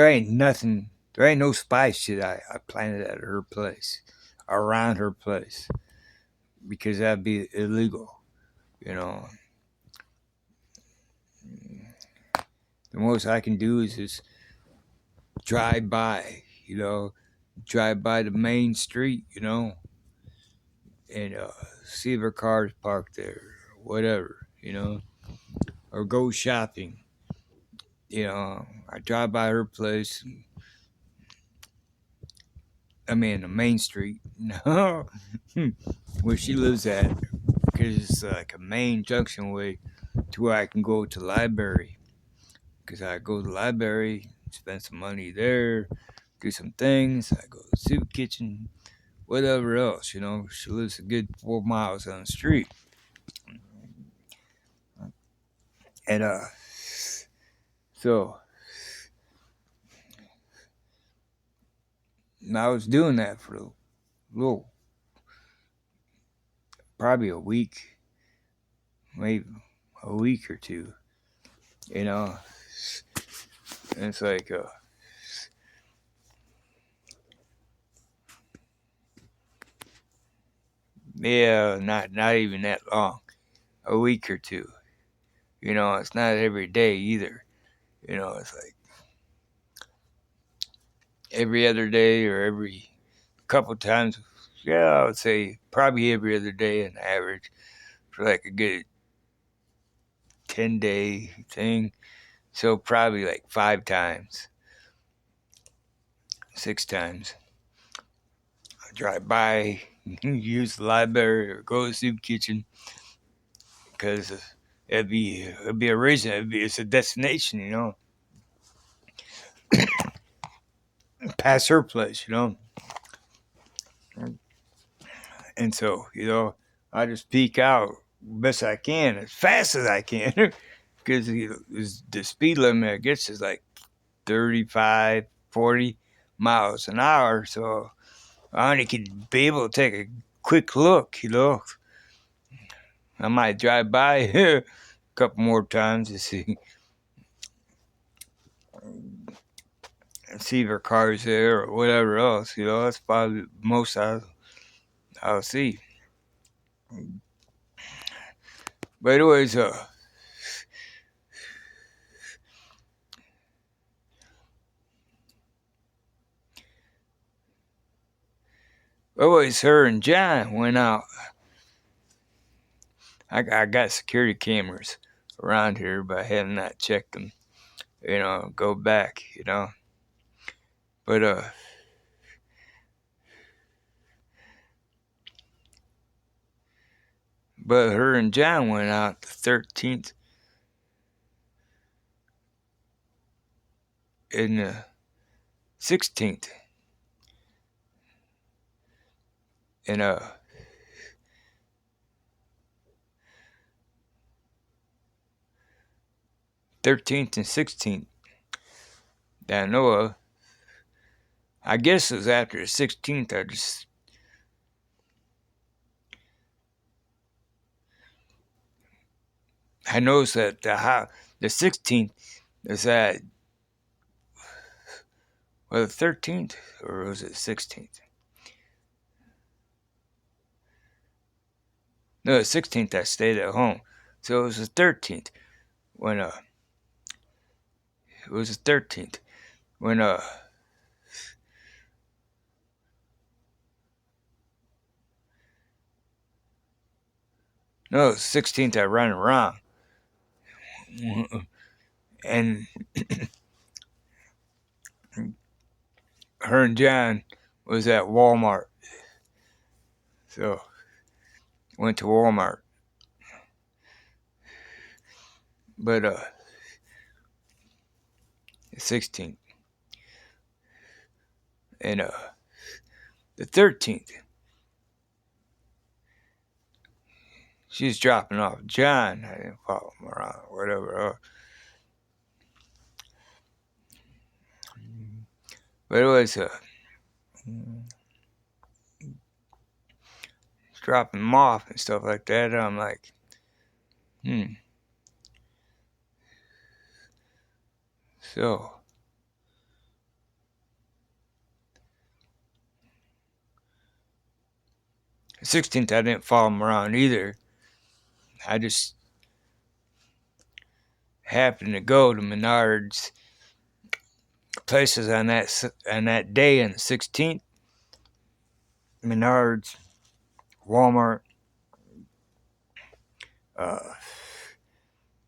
ain't nothing. There ain't no spy shit I planted at her place, around her place, because that'd be illegal. You know. The most I can do is just drive by. You know, drive by the main street. You know, and see if her car's parked there, or whatever. You know, or go shopping. You know, I drive by her place. I mean, the main street, where she lives at, because it's like a main junction way to where I can go to the library. Because I go to the library, spend some money there, do some things. I go to the soup kitchen, whatever else, you know. She lives a good 4 miles down the street. And, so and I was doing that for a little, probably a week, maybe a week or two, you know. And it's like, yeah, not even that long, a week or two. You know, it's not every day either. You know, it's like every other day or every couple times. Yeah, I would say probably every other day on average for like a good 10-day thing. So probably like 5 times, 6 times. I drive by, use the library, or go to the soup kitchen because it'd be a reason. It's a destination, you know. Past her place, you know. And so, you know, I just peek out best I can, as fast as I can, because the speed limit I guess is like 35, 40 miles an hour. So I only could be able to take a quick look, you know. I might drive by a couple more times to see. and see if her car's there or whatever else. That's probably most I'll see. But anyways, her and John went out. I got security cameras around here, but I have not checked them. Go back. But her and John went out the 13th and the 16th, and 13th and 16th that I know of. I guess it was after the 16th. I noticed that the 16th is at, the 13th, or was it 16th? No, the 16th I stayed at home. So it was the 13th when it was the 13th when no, it was 16th I ran around. And her and John was at Walmart. So went to Walmart. But the 16th and the 13th, she's dropping off John. I didn't follow him around or whatever. But it was dropping them off and stuff like that. And I'm like, So, the 16th, I didn't follow him around either. I just happened to go to Menards places on that day on the 16th. Menards, Walmart,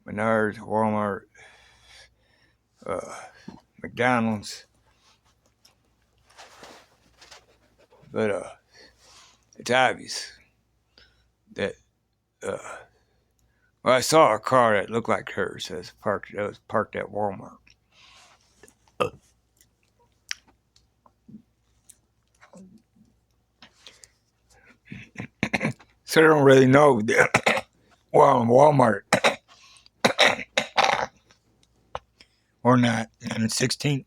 Menards, Walmart, McDonald's. But it's obvious that I saw a car that looked like hers that was parked at Walmart. So I don't really know. Well, in Walmart or not on the 16th.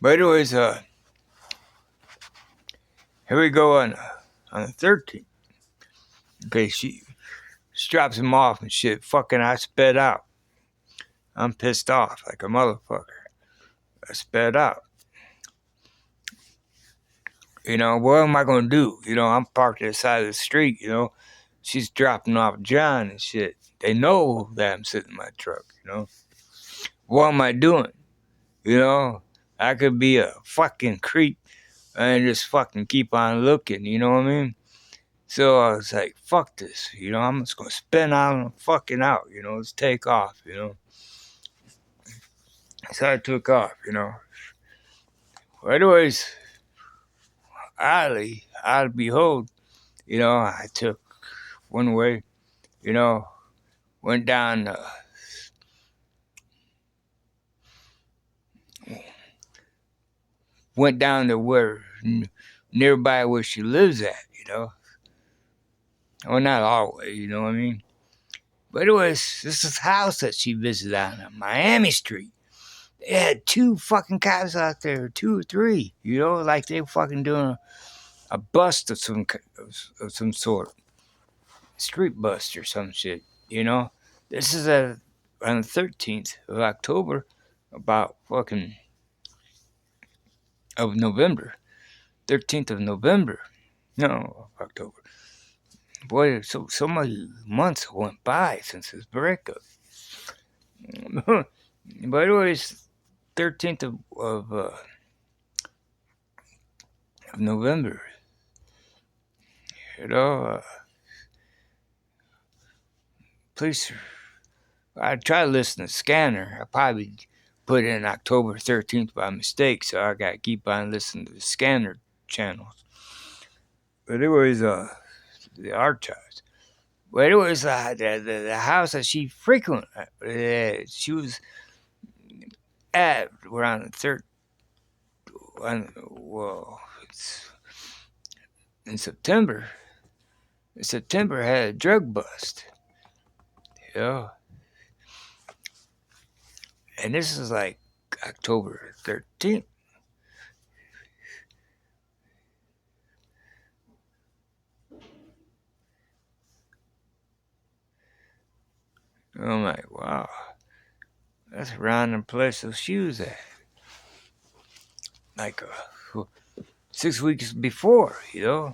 But anyways, here we go on the 13th. Okay, she drops him off and shit. Fucking, I sped out. I'm pissed off like a motherfucker. I sped out. What am I gonna do? I'm parked at the side of the street. She's dropping off John and shit. They know that I'm sitting in my truck. What am I doing? I could be a fucking creep and just fucking keep on looking. You know what I mean? So I was like, fuck this. I'm just gonna spin out and fucking out. Let's take off. So I took off. Well, anyways, oddly behold, I took one way, went down to where nearby where she lives at, Well, not all the way, you know what I mean? But this is a house that she visited on Miami Street. They had 2 fucking cops out there, 2 or 3, like they were fucking doing a bust of some sort. street bust or some shit. This is on the 13th of October, about fucking of November. 13th of November. No, October. Boy, so many months went by since his breakup. But anyways, 13th of November. You know, please. I tried to listen to Scanner. I probably put in October 13th by mistake, so I got to keep on listening to the Scanner channels. But it was the archives. But it was the house that she frequent. She was at around the third. Well, it's in September. September had a drug bust. And this is like October 13th. I'm like, wow, that's a random place those shoes at. Like 6 weeks before, I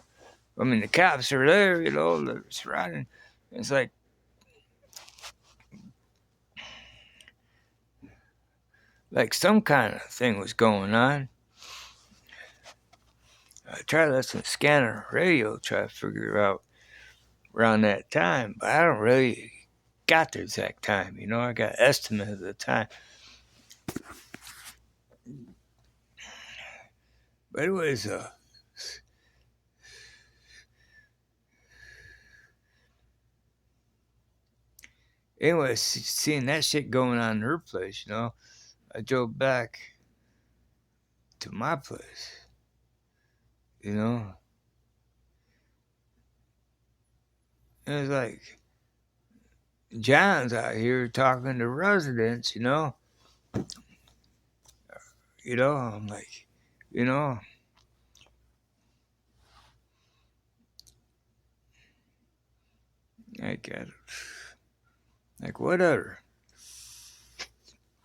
mean, the cops are there, they're surrounding. It's like some kind of thing was going on. I tried to listen to Scanner radio, try to figure out around that time, but I don't really got the exact time, I got estimate of the time. But it was anyway, seeing that shit going on in her place, I drove back to my place, It was like John's out here talking to residents, I'm like, I got it. Like, whatever.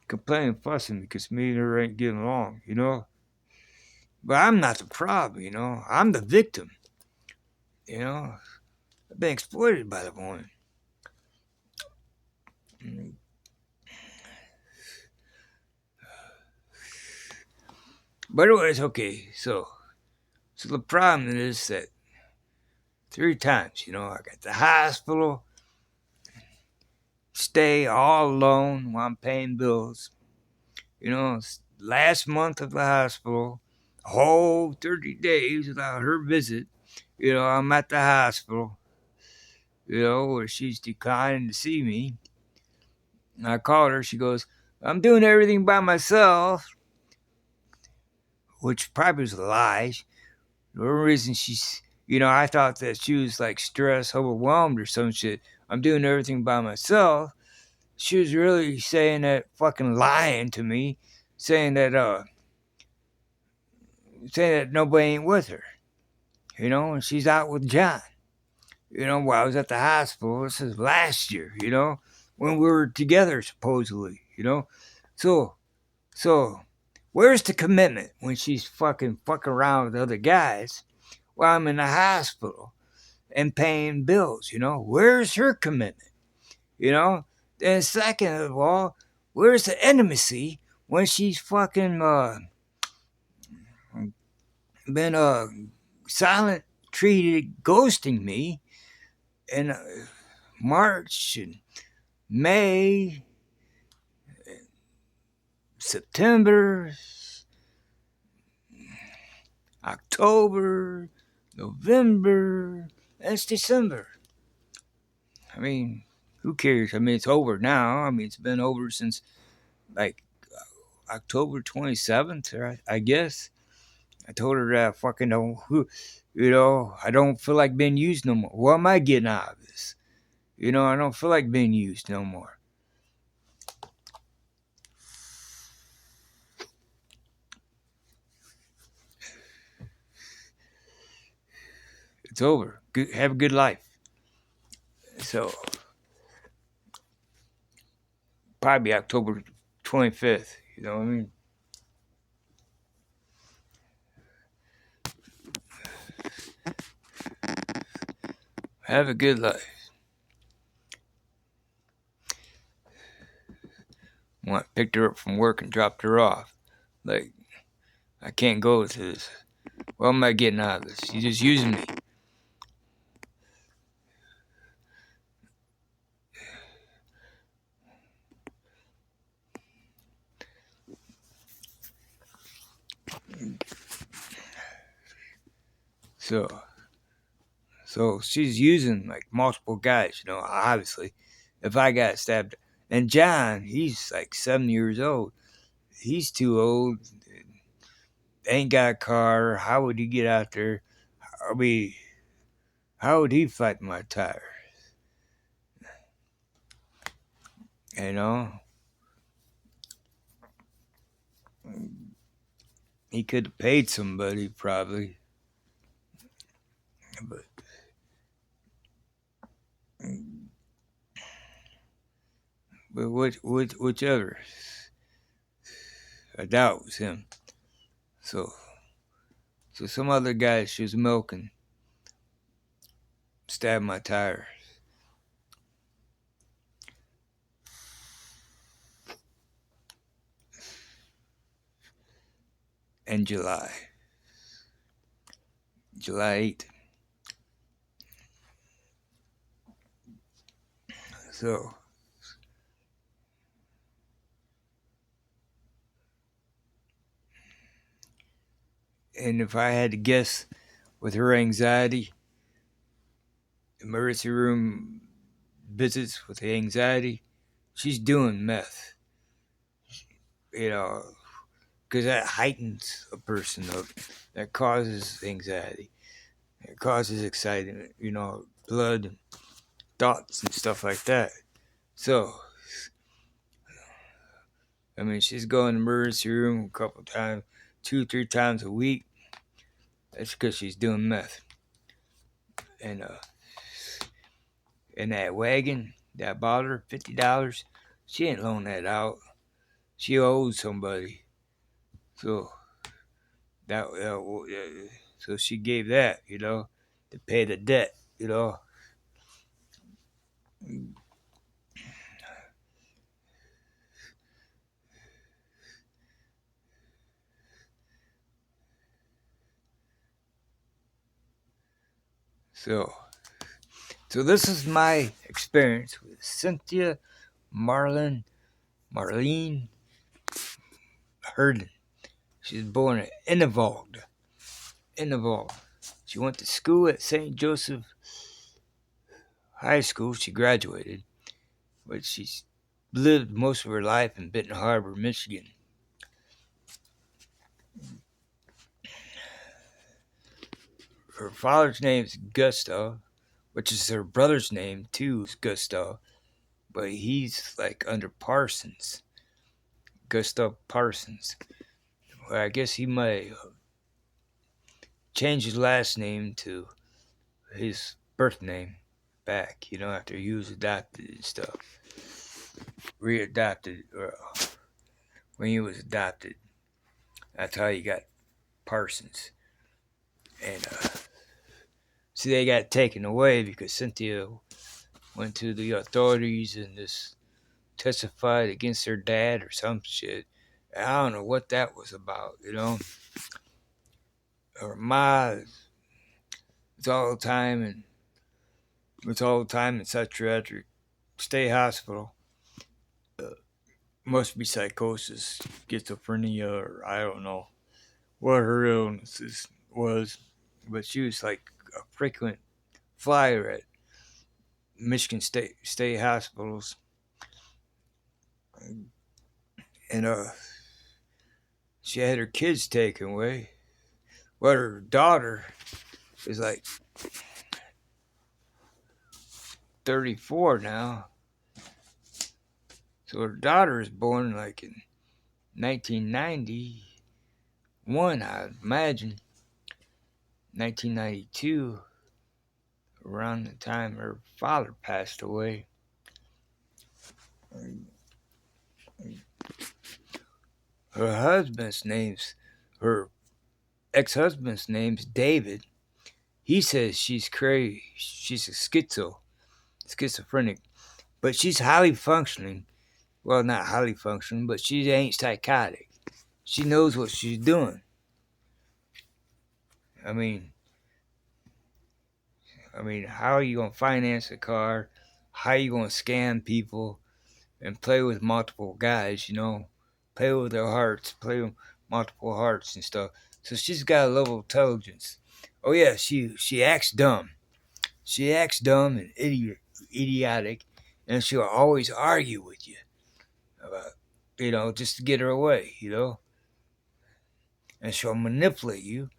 Complaining, fussing because me and her ain't getting along, But I'm not the problem, I'm the victim, I've been exploited by the woman. But anyways, okay, so the problem is that 3 times, I got the hospital, stay all alone while I'm paying bills. Last month of the hospital, a whole 30 days without her visit. I'm at the hospital, where she's declining to see me. And I called her. She goes, I'm doing everything by myself, which probably was a lie. The reason she's, I thought that she was like stressed, overwhelmed or some shit. I'm doing everything by myself. She was really saying that, fucking lying to me, saying that nobody ain't with her, and she's out with John. While I was at the hospital. This is last year, when we were together supposedly, So where's the commitment when she's fucking around with other guys while I'm in the hospital and paying bills, Where's her commitment, And second of all, where's the intimacy when she's fucking been silent, treated, ghosting me in March and May, September, October, November, and it's December. I mean, who cares? I mean, it's over now. I mean, it's been over since like October 27th, I guess. I told her that I fucking don't, I don't feel like being used no more. What am I getting out of this? I don't feel like being used no more. It's over. Have a good life. So probably October 25th. You know what I mean? Have a good life. Well, I picked her up from work and dropped her off. Like, I can't go with this. What am I getting out of this? She's just using me. So she's using like multiple guys, you know, obviously. If I got stabbed. And John, he's like 7 years old. He's too old. Ain't got a car. How would he get out there? I mean, how would he fight my tire? You know? He could have paid somebody probably. But whichever. I doubt it was him. So some other guy she was milking stabbed my tire. In July 8th. So, and if I had to guess with her anxiety, emergency room visits with the anxiety, she's doing meth. You know, because that heightens a person up. That causes anxiety. It causes excitement, you know, blood and thoughts and stuff like that. So, I mean, she's going to the emergency room a couple times, 2-3 times a week. That's because she's doing meth. And in that wagon that bought her $50, she ain't loaned that out. She owes somebody. So so she gave that, you know, to pay the debt, you know. So this is my experience with Cynthia Marlene Herndon. She was born in Innevold. She went to school at St. Joseph High School. She graduated, but she's lived most of her life in Benton Harbor, Michigan. Her father's name is Gustav, which is her brother's name too, is Gustav, but he's like under Parsons. Gustav Parsons. Well, I guess he might change his last name to his birth name back, you know, after he was adopted and stuff. Readopted, when he was adopted. That's how he got Parsons. And see, they got taken away because Cynthia went to the authorities and just testified against her dad or some shit. I don't know what that was about, you know. Her ma was all the time in psychiatric state hospital. Must be psychosis, schizophrenia, or I don't know what her illnesses was, but she was like a frequent flyer at Michigan State hospitals, and she had her kids taken away. Well, her daughter is like 34 now, so her daughter was born like in 1991, I imagine. 1992, around the time her father passed away. Her husband's name's her ex-husband's name's David. He says she's crazy. She's a schizophrenic, but she's highly functioning. Well, not highly functioning, but she ain't psychotic. She knows what she's doing. I mean, how are you gonna finance a car? How are you gonna scam people and play with multiple guys? Play with their hearts, play with multiple hearts and stuff. So she's got a level of intelligence. Oh yeah, she acts dumb. She acts dumb and idiotic, and she'll always argue with you about, just to get her away, and she'll manipulate you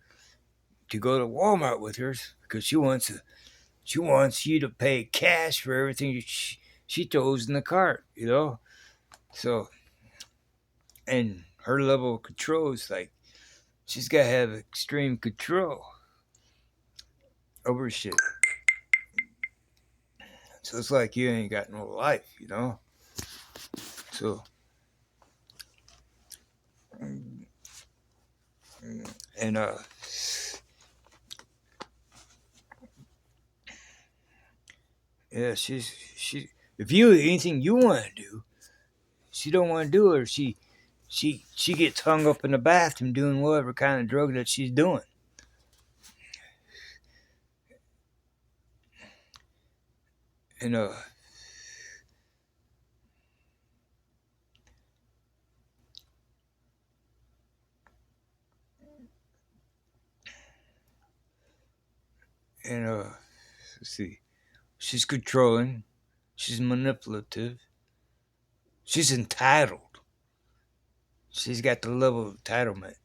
to go to Walmart with her because she wants you to pay cash for everything she throws in the cart, So, and her level of control is like she's got to have extreme control over shit. So it's like you ain't got no life, So, and yeah, she. If you anything you want to do, she don't want to do it. Or she gets hung up in the bathroom doing whatever kind of drug that she's doing. And let's see, she's controlling, she's manipulative, she's entitled. She's got the level of entitlement,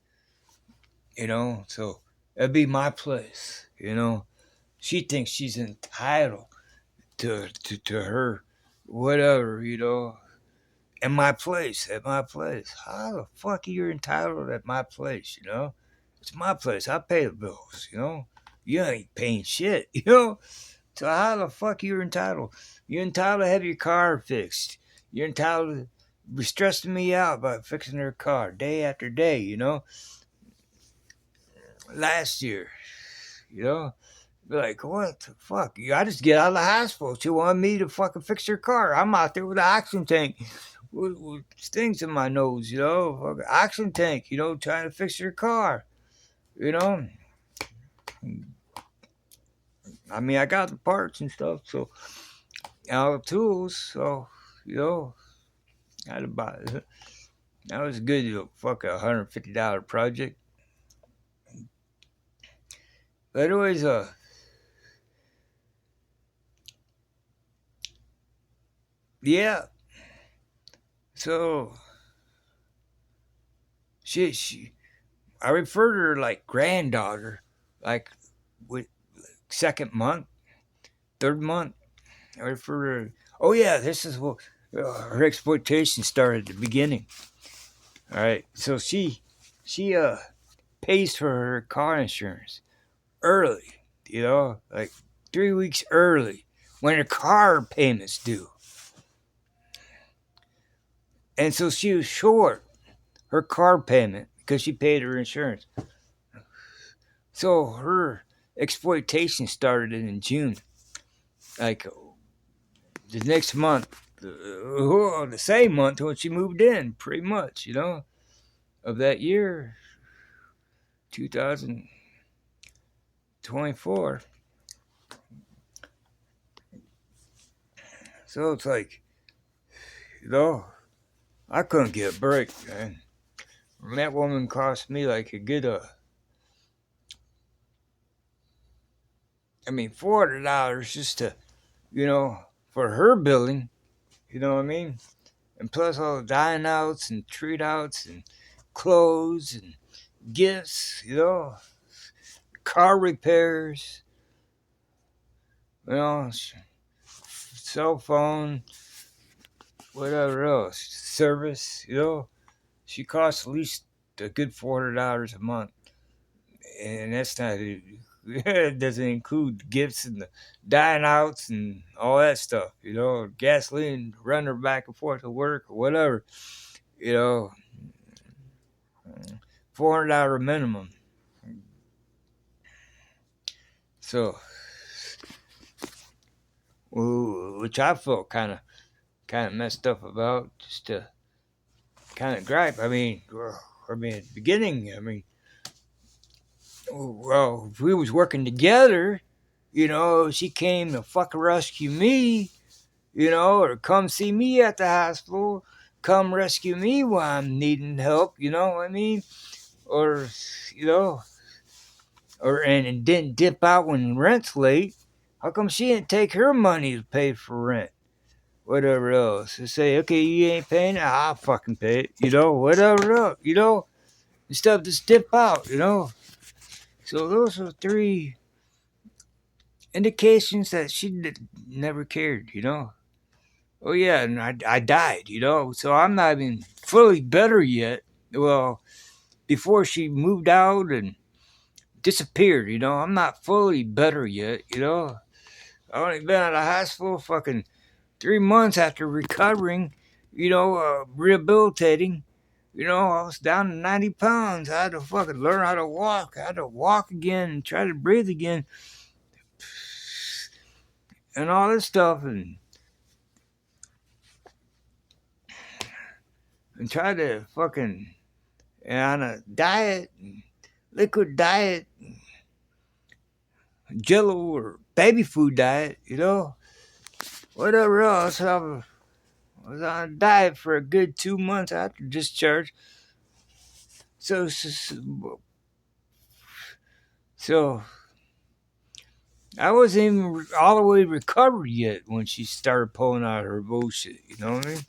So that'd be my place, She thinks she's entitled to her whatever, at my place. How the fuck are you entitled at my place, It's my place. I pay the bills, You ain't paying shit, So how the fuck you're entitled? You're entitled to have your car fixed. You're entitled to be stressing me out by fixing her car day after day, Last year, Be like, what the fuck? I just get out of the hospital. She wanted me to fucking fix her car. I'm out there with an oxygen tank with stings in my nose, fucking oxygen tank, trying to fix her car, I got the parts and stuff, so all the tools, so I had to buy it. That was a good fucking $150 project. But anyways, yeah. So I refer to her like granddaughter, like with second month, third month. I refer to her. Oh yeah, this is what her exploitation started at the beginning. All right, so she pays for her car insurance early, like 3 weeks early when her car payments due. And so she was short her car payment because she paid her insurance. So her exploitation started in June. Like the next month, the same month when she moved in, pretty much, of that year, 2024. So it's like, I couldn't get a break, man. And that woman cost me like a good, $400 just to, for her building, you know what I mean? And plus all the dine outs and treat outs and clothes and gifts, car repairs, cell phone, whatever else, service, She costs at least a good $400 a month. And that's not It doesn't include gifts and the dine outs and all that stuff, gasoline, run her back and forth to work or whatever, you know, $400 minimum. So, which I felt kind of messed up about, just to kind of gripe. At the beginning, well, if we was working together, she came to fucking rescue me, or come see me at the hospital, come rescue me while I'm needing help, you know what I mean? Or, you know, and didn't dip out when rent's late. How come she didn't take her money to pay for rent? Whatever else. To say, okay, you ain't paying it, I'll fucking pay it, whatever else, instead of just dip out, So those are three indications that she never cared, Oh yeah, and I died, so I'm not even fully better yet. Well, before she moved out and disappeared, I'm not fully better yet, I only been out of hospital fucking 3 months after recovering, rehabilitating. I was down to 90 pounds. I had to fucking learn how to walk. I had to walk again and try to breathe again and all this stuff and try to fucking on a diet, liquid diet, jello or baby food diet, whatever else. I was on a diet for a good 2 months after discharge. So I wasn't even all the way recovered yet when she started pulling out her bullshit. You know what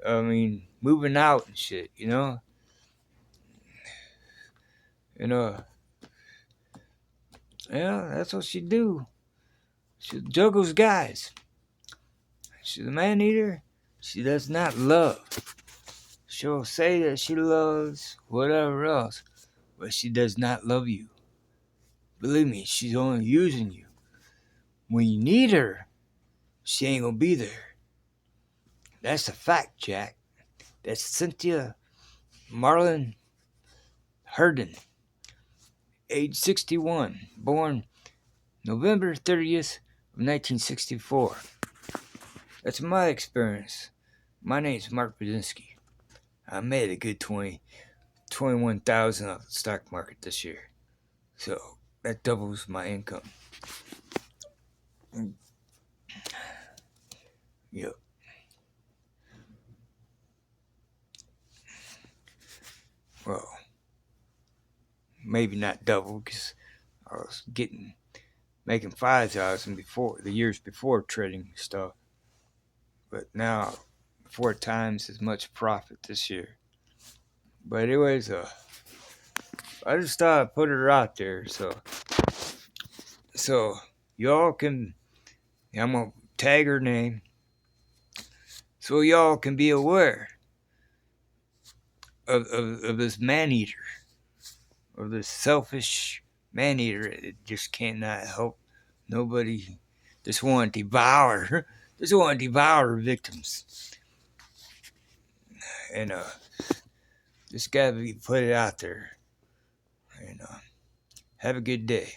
I mean? Moving out and shit. Yeah, that's what she do. She juggles guys. She's a man eater. She does not love. She'll say that she loves whatever else, but she does not love you. Believe me, she's only using you. When you need her, she ain't gonna be there. That's a fact, Jack. That's Cynthia Marlin Herndon, age 61, born November 30th of 1964. That's my experience. My name's Mark Budzinski. I made a good 21,000 off the stock market this year. So that doubles my income. Yep. Well, maybe not double because I was making 5,000 before the years before trading stuff, but now 4 times as much profit this year. But anyways, I just thought I'd put her out there, so y'all can. I'm gonna tag her name, so y'all can be aware of this man eater, of this selfish man eater. It just cannot help nobody. Just want to devour. Just want to devour victims, and just gotta be put it out there. And have a good day.